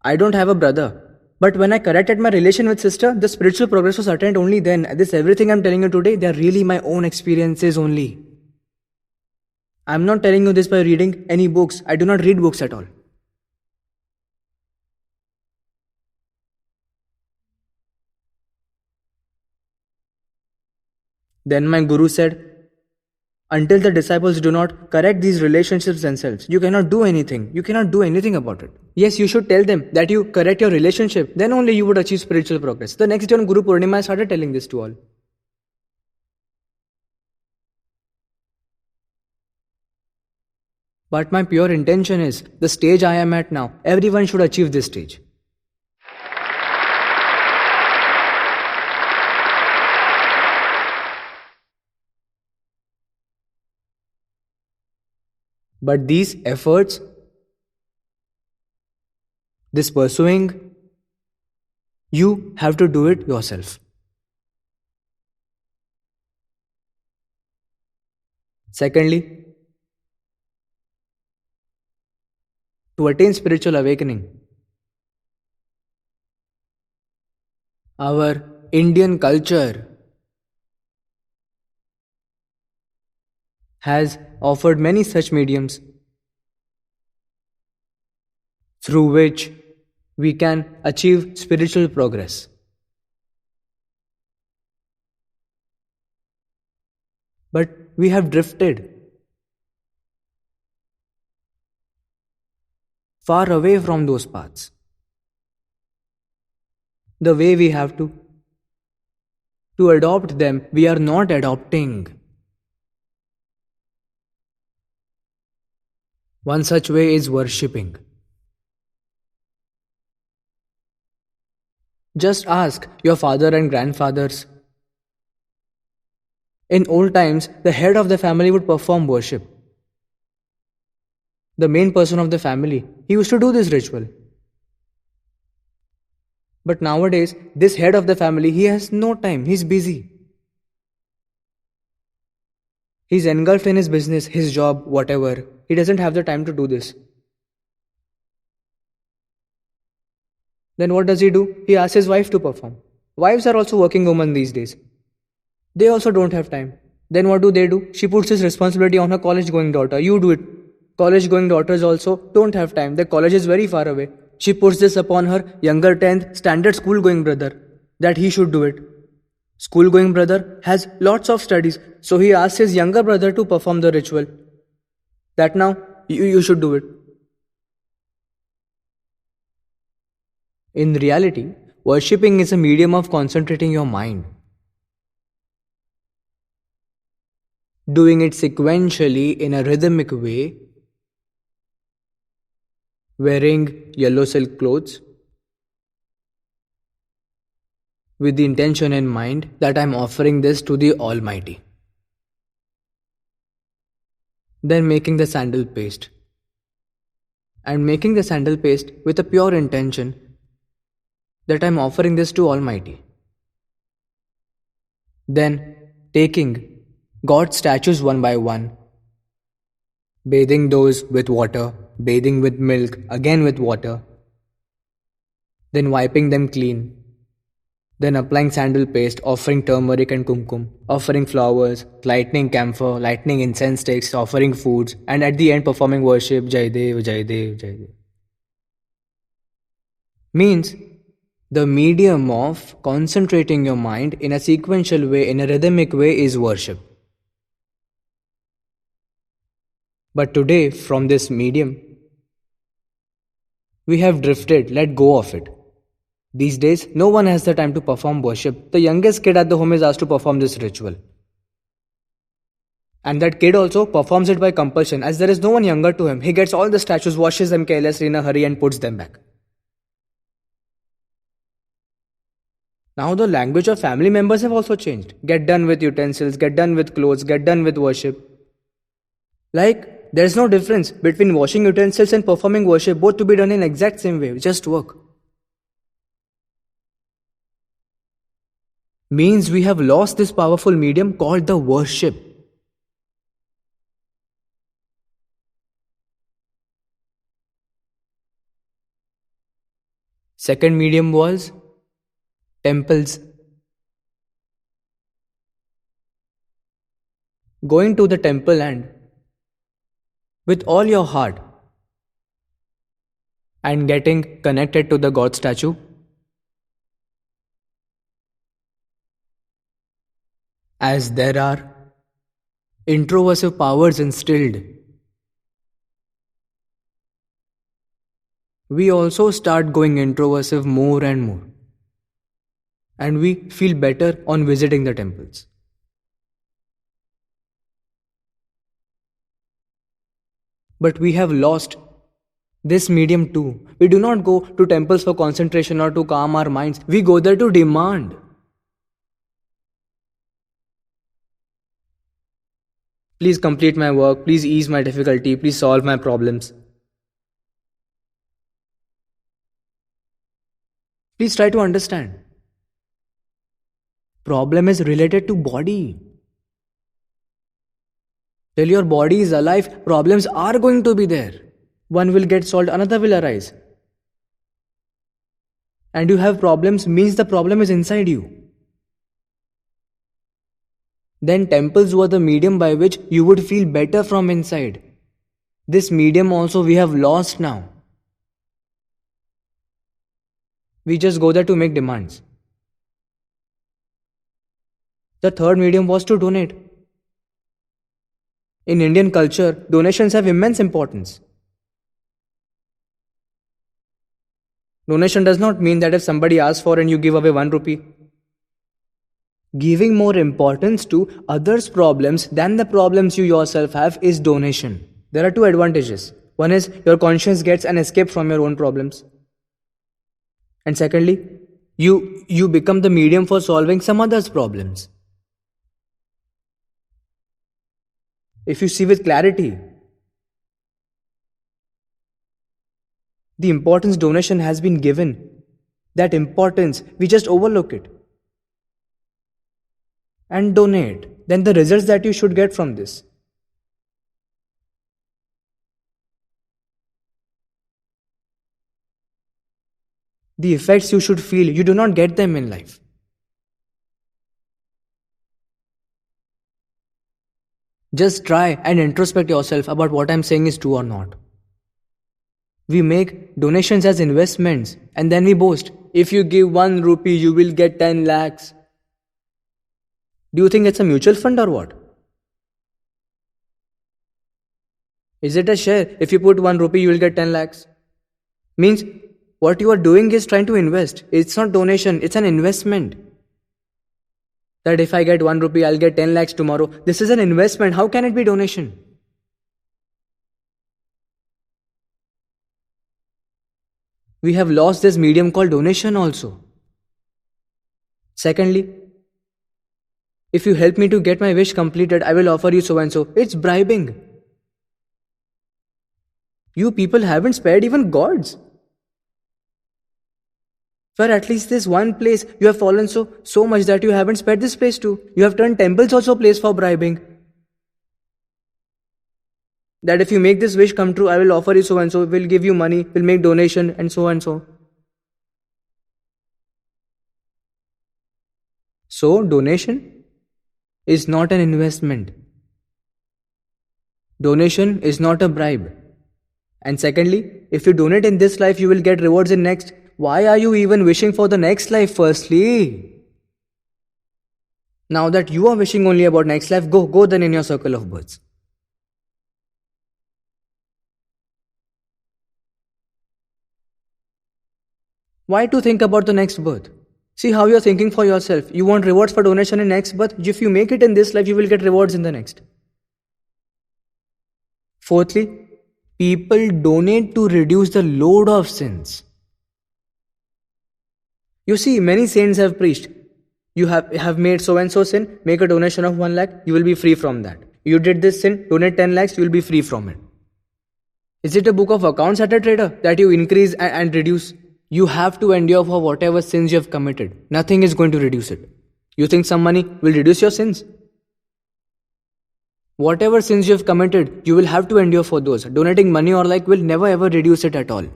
I don't have a brother. But when I corrected my relation with sister, the spiritual progress was attained only then. This everything I'm telling you today, they are really my own experiences only. I'm not telling you this by reading any books. I do not read books at all. Then my guru said, until the disciples do not correct these relationships themselves, you cannot do anything. You cannot do anything about it. Yes, you should tell them that you correct your relationship, then only you would achieve spiritual progress. The next day on Guru Purnima, I started telling this to all. But my pure intention is, the stage I am at now, everyone should achieve this stage. But these efforts, this pursuing, you have to do it yourself. Secondly, to attain spiritual awakening, our Indian culture has offered many such mediums through which we can achieve spiritual progress. But we have drifted far away from those paths. The way we have to adopt them, we are not adopting. One such way is worshipping. Just ask your father and grandfathers. In old times, the head of the family would perform worship. The main person of the family, he used to do this ritual. But nowadays, this head of the family, he has no time, he's busy. He's engulfed in his business, his job, whatever. He doesn't have the time to do this. Then what does he do? He asks his wife to perform. Wives are also working women these days. They also don't have time. Then what do? She puts this responsibility on her college-going daughter. You do it. College-going daughters also don't have time. Their college is very far away. She puts this upon her younger 10th standard school-going brother, that he should do it. School-going brother has lots of studies, so he asks his younger brother to perform the ritual. That now, you should do it. In reality, worshipping is a medium of concentrating your mind. Doing it sequentially in a rhythmic way, wearing yellow silk clothes, with the intention in mind that I am offering this to the Almighty. Then making the sandal paste. And making the sandal paste with a pure intention that I am offering this to Almighty. Then taking God's statues one by one, bathing those with water, bathing with milk, again with water, then wiping them clean, then applying sandal paste, offering turmeric and kumkum, offering flowers, lighting camphor, lighting incense sticks, offering foods, and at the end performing worship, Jai Dev, Jai Dev, Jai Dev. Means the medium of concentrating your mind in a sequential way, in a rhythmic way is worship. But today, from this medium, we have drifted, let go of it. These days, no one has the time to perform worship. The youngest kid at the home is asked to perform this ritual. And that kid also performs it by compulsion, as there is no one younger to him. He gets all the statues, washes them carelessly in a hurry and puts them back. Now the language of family members have also changed. Get done with utensils, get done with clothes, get done with worship. Like, there is no difference between washing utensils and performing worship, both to be done in exact same way, just work. Means we have lost this powerful medium called the worship. Second medium was temples. Going to the temple and with all your heart and getting connected to the God statue. As there are introversive powers instilled, we also start going introversive more and more. And we feel better on visiting the temples. But we have lost this medium too. We do not go to temples for concentration or to calm our minds. We go there to demand. Please complete my work. Please ease my difficulty. Please solve my problems. Please try to understand. Problem is related to body. Till your body is alive, problems are going to be there. One will get solved, another will arise. And you have problems means the problem is inside you. Then temples were the medium by which you would feel better from inside. This medium also we have lost now. We just go there to make demands. The third medium was to donate. In Indian culture, donations have immense importance. Donation does not mean that if somebody asks for and you give away 1 rupee. Giving more importance to others' problems than the problems you yourself have is donation. There are 2 advantages. One is your conscience gets an escape from your own problems. And secondly, you become the medium for solving some others' problems. If you see with clarity, the importance donation has been given, that importance, we just overlook it. And donate, then the results that you should get from this. The effects you should feel, you do not get them in life. Just try and introspect yourself about what I'm saying is true or not. We make donations as investments and then we boast. If you give 1 rupee, you will get 10 lakhs. Do you think it's a mutual fund or what? Is it a share? If you put 1 rupee, you will get 10 lakhs. Means what you are doing is trying to invest. It's not donation, it's an investment. That if I get 1 rupee, I'll get 10 lakhs tomorrow. This is an investment. How can it be donation? We have lost this medium called donation also. Secondly, if you help me to get my wish completed, I will offer you so and so. It's bribing. You people haven't spared even gods. For at least this one place, you have fallen so much that you haven't spared this place too. You have turned temples also a place for bribing. That if you make this wish come true, I will offer you so and so, will give you money, will make donation and so and so. So, donation is not an investment. Donation is not a bribe. And secondly, if you donate in this life, you will get rewards in next. Why are you even wishing for the next life firstly? Now that you are wishing only about next life, go then in your circle of births. Why to think about the next birth? See how you are thinking for yourself. You want rewards for donation in next birth. If you make it in this life, you will get rewards in the next. Fourthly, people donate to reduce the load of sins. You see, many saints have preached. You have made so and so sin, make a donation of 1 lakh, you will be free from that. You did this sin, donate 10 lakhs, you will be free from it. Is it a book of accounts at a trader that you increase and reduce? You have to endure for whatever sins you have committed. Nothing is going to reduce it. You think some money will reduce your sins? Whatever sins you have committed, you will have to endure for those. Donating money or like will never ever reduce it at all.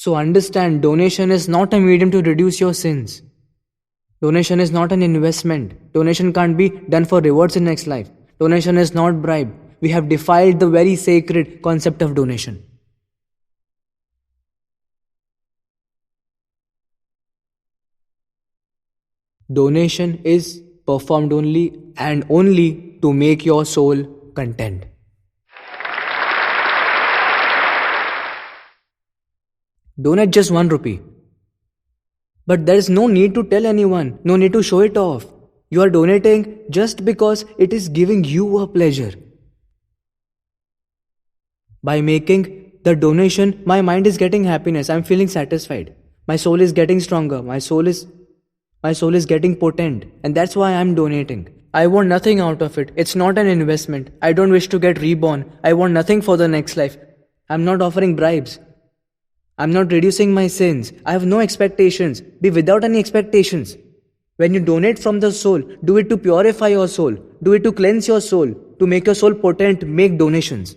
So understand, donation is not a medium to reduce your sins. Donation is not an investment. Donation can't be done for rewards in next life. Donation is not bribe. We have defiled the very sacred concept of donation. Donation is performed only and only to make your soul content. Donate just 1 rupee. But there is no need to tell anyone, no need to show it off. You are donating just because it is giving you a pleasure. By making the donation, my mind is getting happiness. I am feeling satisfied. My soul is getting stronger. My soul is getting potent. And that's why I am donating. I want nothing out of it. It's not an investment. I don't wish to get reborn. I want nothing for the next life. I'm not offering bribes. I'm not reducing my sins. I have no expectations. Be without any expectations. When you donate from the soul, do it to purify your soul. Do it to cleanse your soul. To make your soul potent, make donations.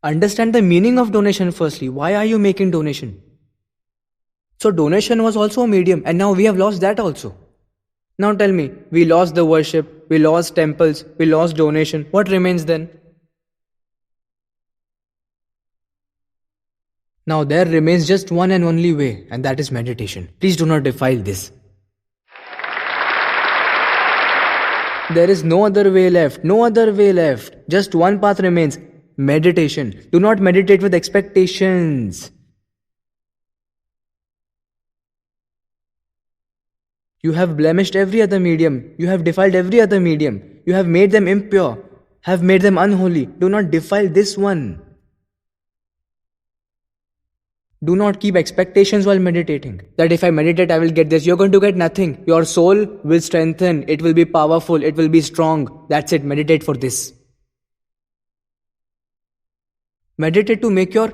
Understand the meaning of donation firstly. Why are you making donation? So donation was also a medium, and now we have lost that also. Now tell me, we lost the worship, we lost temples, we lost donation. What remains then? Now there remains just one and only way, and that is meditation. Please do not defile this. There is no other way left, no other way left. Just one path remains, meditation. Do not meditate with expectations. You have blemished every other medium. You have defiled every other medium. You have made them impure, have made them unholy. Do not defile this one. Do not keep expectations while meditating. That if I meditate, I will get this. You're going to get nothing. Your soul will strengthen. It will be powerful. It will be strong. That's it. Meditate for this. Meditate to make your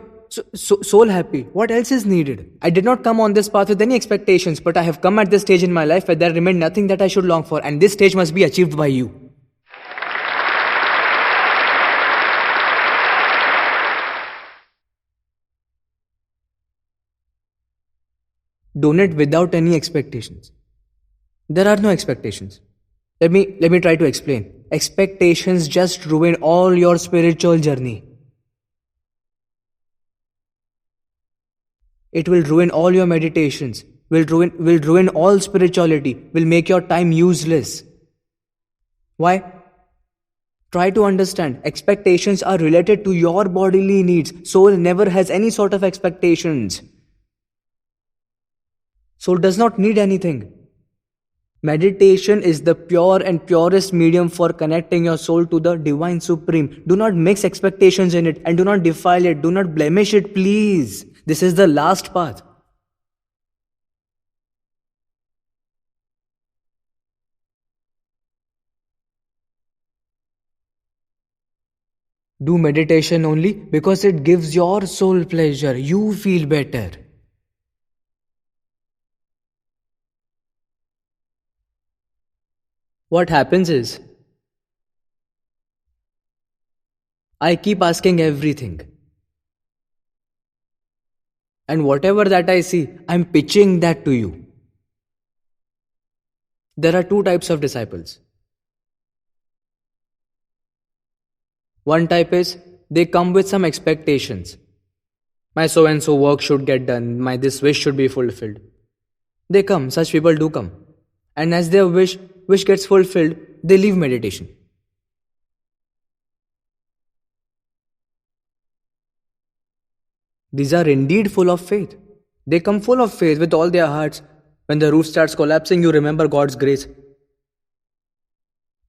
soul happy. What else is needed? I did not come on this path with any expectations, but I have come at this stage in my life where there remained nothing that I should long for, and this stage must be achieved by you. Donate without any expectations. There are no expectations. Let me try to explain. Expectations just ruin all your spiritual journey. It will ruin all your meditations, will ruin all spirituality, will make your time useless. Why? Try to understand. Expectations are related to your bodily needs. Soul never has any sort of expectations. Soul does not need anything. Meditation is the pure and purest medium for connecting your soul to the Divine Supreme. Do not mix expectations in it and do not defile it. Do not blemish it, please. This is the last path. Do meditation only because it gives your soul pleasure. You feel better. What happens is, I keep asking everything. And whatever that I see, I'm pitching that to you. There are two types of disciples. One type is, they come with some expectations. My so and so work should get done, my this wish should be fulfilled. They come, such people do come. And as their wish gets fulfilled, they leave meditation. These are indeed full of faith. They come full of faith with all their hearts. When the roof starts collapsing, you remember God's grace.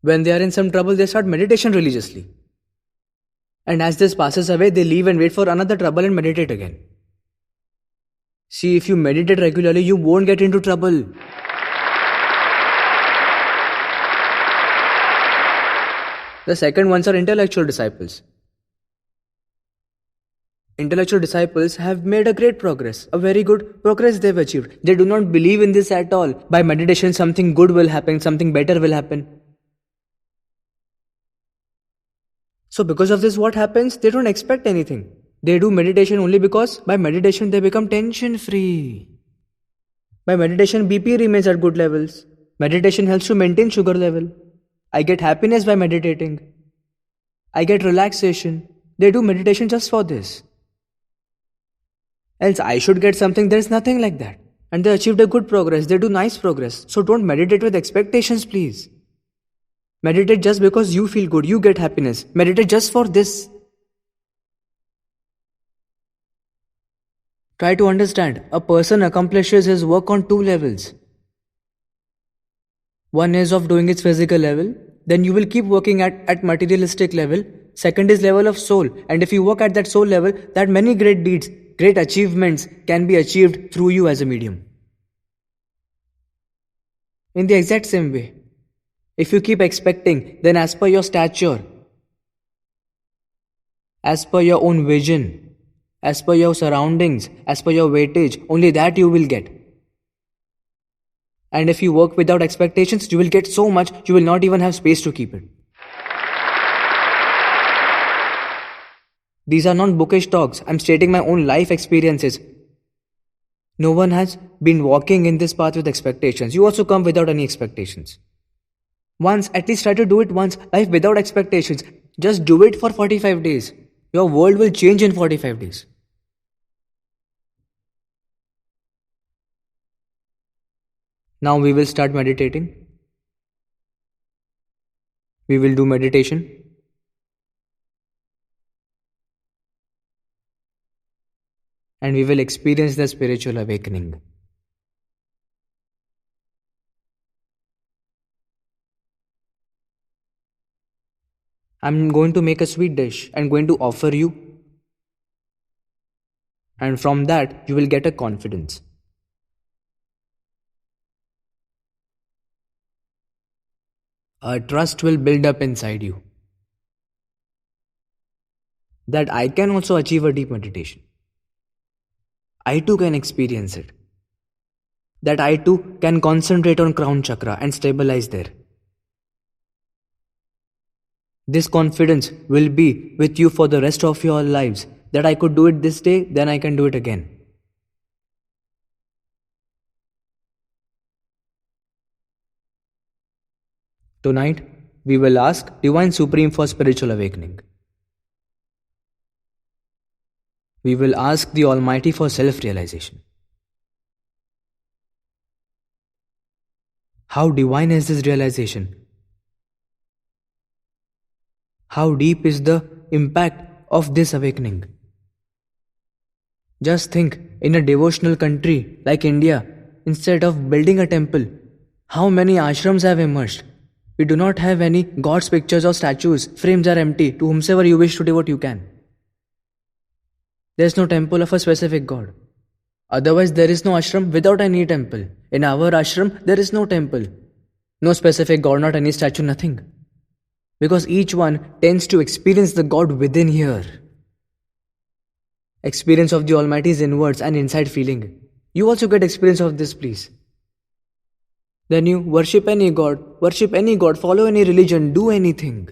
When they are in some trouble, they start meditation religiously. And as this passes away, they leave and wait for another trouble and meditate again. See, if you meditate regularly, you won't get into trouble. The second ones are intellectual disciples. Intellectual disciples have made a great progress, a very good progress they've achieved. They do not believe in this at all. By meditation, something good will happen, something better will happen. So because of this, what happens? They don't expect anything. They do meditation only because by meditation they become tension free. By meditation, BP remains at good levels. Meditation helps to maintain sugar level. I get happiness by meditating. I get relaxation. They do meditation just for this. Else I should get something. There is nothing like that. And they achieved a good progress. They do nice progress. So don't meditate with expectations, please. Meditate just because you feel good. You get happiness. Meditate just for this. Try to understand. A person accomplishes his work on two levels. One is of doing its physical level. Then you will keep working at materialistic level. Second is level of soul. And if you work at that soul level, that many great deeds, great achievements can be achieved through you as a medium. In the exact same way, if you keep expecting, then as per your stature, as per your own vision, as per your surroundings, as per your weightage, only that you will get. And if you work without expectations, you will get so much, you will not even have space to keep it. These are not bookish talks. I'm stating my own life experiences. No one has been walking in this path with expectations. You also come without any expectations. Once, at least try to do it once. Life without expectations. Just do it for 45 days. Your world will change in 45 days. Now we will start meditating. We will do meditation. And we will experience the spiritual awakening. I'm going to make a sweet dish and going to offer you. And from that, you will get a confidence. A trust will build up inside you. That I can also achieve a deep meditation. I too can experience it. That I too can concentrate on crown chakra and stabilize there. This confidence will be with you for the rest of your lives. That I could do it this day, then I can do it again. Tonight, we will ask Divine Supreme for spiritual awakening. We will ask the Almighty for self-realization. How divine is this realization? How deep is the impact of this awakening? Just think, in a devotional country like India, instead of building a temple, how many ashrams have emerged? We do not have any God's pictures or statues. Frames are empty. To whomsoever you wish to devote, you can. There is no temple of a specific God. Otherwise, there is no ashram without any temple. In our ashram, there is no temple. No specific God, not any statue, nothing. Because each one tends to experience the God within here. Experience of the Almighty is inwards and inside feeling. You also get experience of this, please. Then you worship any God, follow any religion, do anything.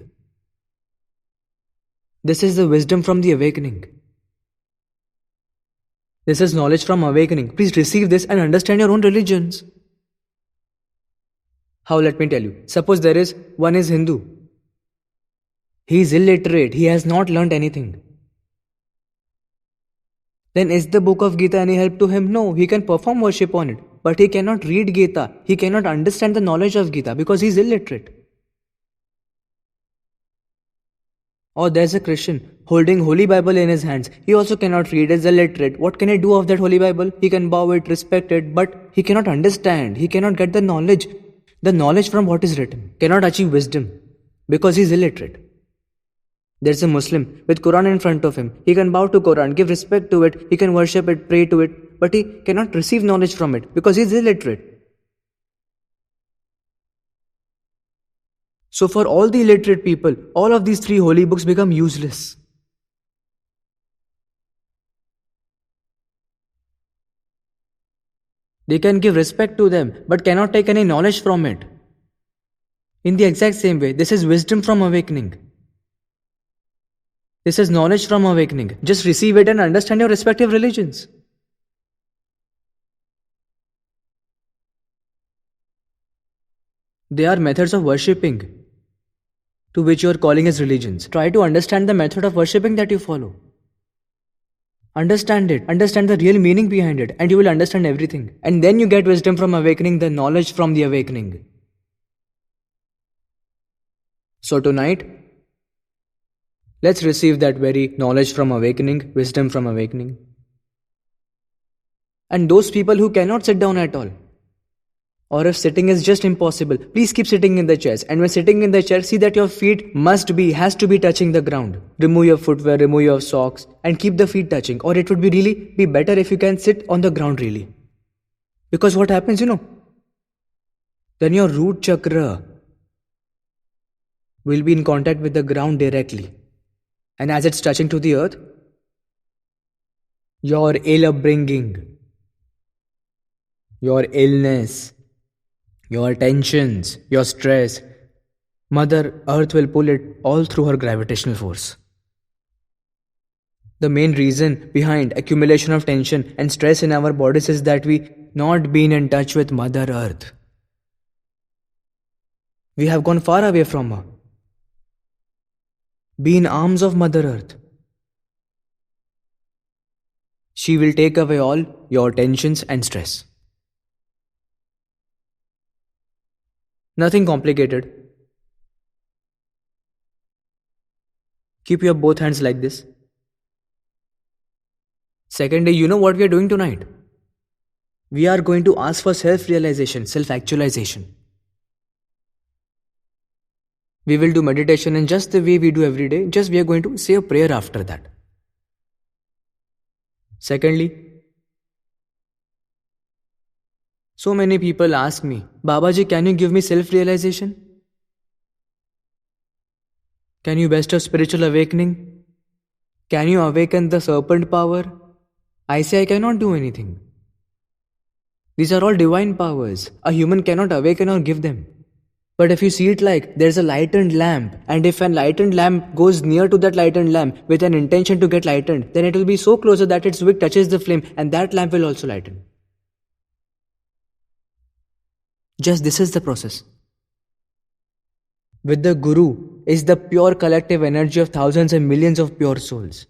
This is the wisdom from the awakening. This is knowledge from awakening. Please receive this and understand your own religions. How? Let me tell you. Suppose one is Hindu. He is illiterate. He has not learnt anything. Then is the book of Gita any help to him? No, he can perform worship on it. But he cannot read Gita. He cannot understand the knowledge of Gita because he is illiterate. Or there's a Christian holding Holy Bible in his hands. He also cannot read, is illiterate. What can he do of that Holy Bible? He can bow it, respect it, but he cannot understand. He cannot get the knowledge from what is written. Cannot achieve wisdom because he is illiterate. There's a Muslim with Quran in front of him. He can bow to Quran, give respect to it, he can worship it, pray to it, but he cannot receive knowledge from it because he is illiterate. So for all the illiterate people, all of these three holy books become useless. They can give respect to them, but cannot take any knowledge from it. In the exact same way, this is wisdom from awakening. This is knowledge from awakening. Just receive it and understand your respective religions. They are methods of worshipping to which you are calling as religions. Try to understand the method of worshipping that you follow. Understand it. Understand the real meaning behind it, and you will understand everything. And then you get wisdom from awakening, the knowledge from the awakening. So tonight, let's receive that very knowledge from awakening, wisdom from awakening. And those people who cannot sit down at all, or if sitting is just impossible, please keep sitting in the chairs. And when sitting in the chair, see that your feet has to be touching the ground. Remove your footwear, remove your socks, and keep the feet touching. Or it would be better if you can sit on the ground really. Because what happens, then your root chakra will be in contact with the ground directly. And as it's touching to the earth, your ill upbringing, your illness, your tensions, your stress, Mother Earth will pull it all through her gravitational force. The main reason behind accumulation of tension and stress in our bodies is that we not been in touch with Mother Earth. We have gone far away from her. Be in arms of Mother Earth. She will take away all your tensions and stress. Nothing complicated. Keep your both hands like this. Secondly, you know what we are doing tonight? We are going to ask for self-realization, self-actualization. We will do meditation in just the way we do every day, just we are going to say a prayer after that. Secondly, so many people ask me, Babaji, can you give me self-realization? Can you bestow spiritual awakening? Can you awaken the serpent power? I say I cannot do anything. These are all divine powers. A human cannot awaken or give them. But if you see it like there's a lightened lamp, and if an lightened lamp goes near to that lightened lamp with an intention to get lightened, then it will be so closer that its wick touches the flame and that lamp will also lighten. Just this is the process. With the Guru is the pure collective energy of thousands and millions of pure souls.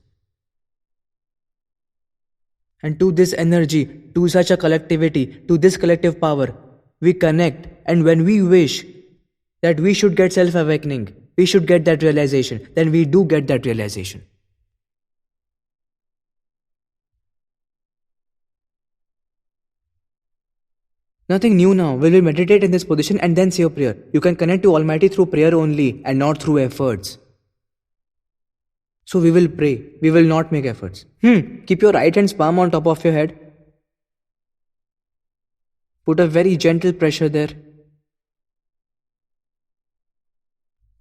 And to this energy, to such a collectivity, to this collective power, we connect, and when we wish that we should get self-awakening, we should get that realization, then we do get that realization. Nothing new now. We will meditate in this position and then say a prayer. You can connect to Almighty through prayer only and not through efforts. So we will pray. We will not make efforts. Keep your right hand's palm on top of your head. Put a very gentle pressure there.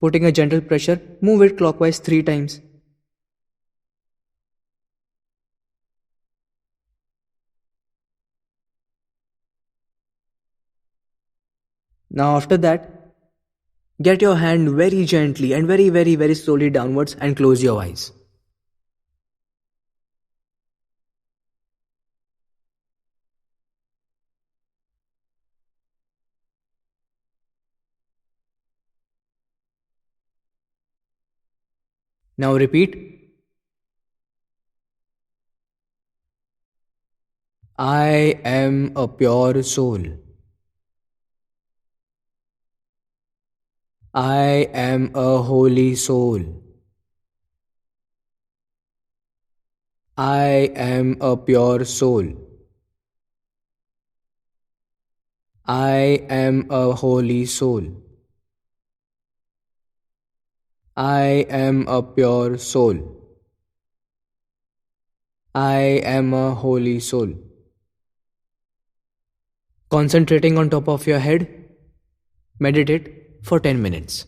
Putting a gentle pressure, move it clockwise 3 times. Now after that, get your hand very gently and very, very, very slowly downwards and close your eyes. Now repeat. I am a pure soul. I am a holy soul. I am a pure soul. I am a holy soul. I am a pure soul. I am a holy soul. Concentrating on top of your head, meditate for 10 minutes.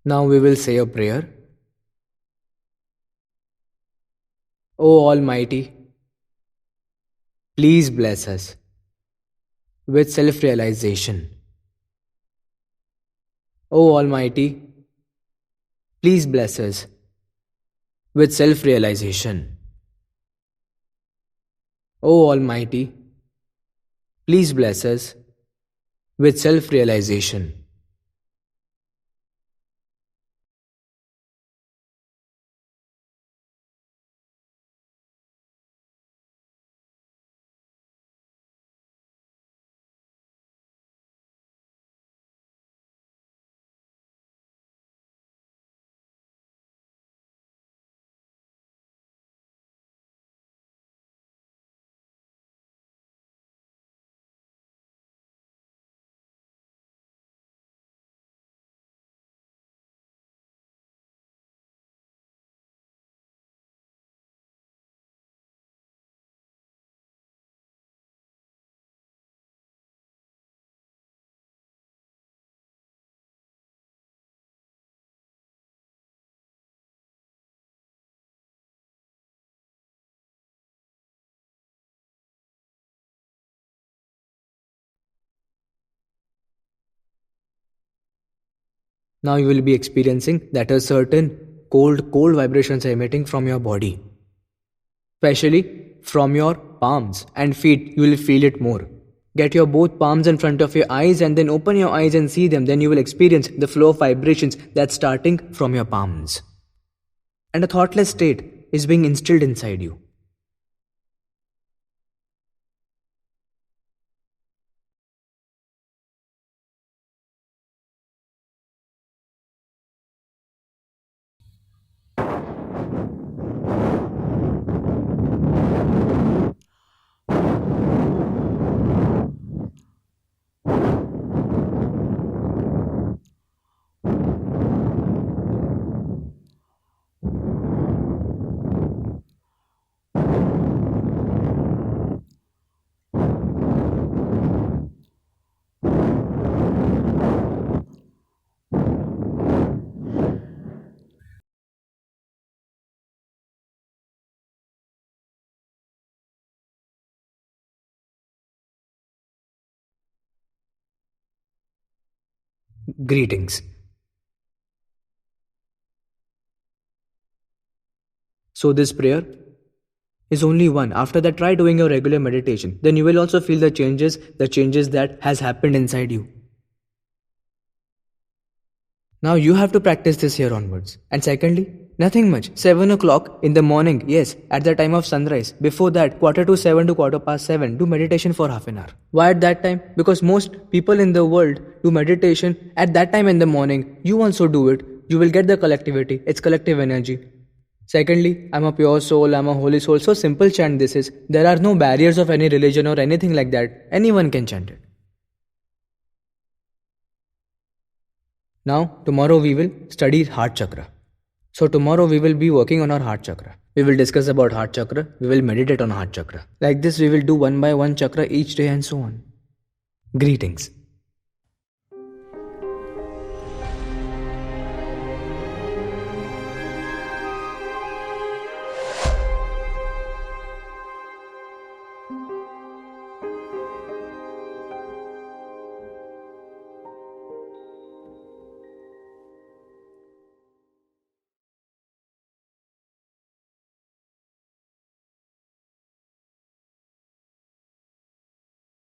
Now we will say a prayer. O Almighty, please bless us with self-realization. O Almighty, please bless us with self-realization. O Almighty, please bless us with self-realization. Now you will be experiencing that a certain cold vibrations are emitting from your body. Especially from your palms and feet, you will feel it more. Get your both palms in front of your eyes and then open your eyes and see them. Then you will experience the flow of vibrations that's starting from your palms. And a thoughtless state is being instilled inside you. Greetings. So this prayer is only one. After that, try doing your regular meditation. Then you will also feel the changes that has happened inside you. Now you have to practice this here onwards. And secondly, nothing much. 7 o'clock in the morning, yes, at the time of sunrise. Before that, 6:45 to 7:15, do meditation for half an hour. Why at that time? Because most people in the world do meditation at that time in the morning. You also do it. You will get the collectivity. It's collective energy. Secondly, I'm a pure soul, I'm a holy soul. So simple chant this is. There are no barriers of any religion or anything like that. Anyone can chant it. Now, tomorrow we will study heart chakra. So tomorrow we will be working on our heart chakra. We will discuss about heart chakra. We will meditate on heart chakra. Like this we will do one by one chakra each day and so on. Greetings.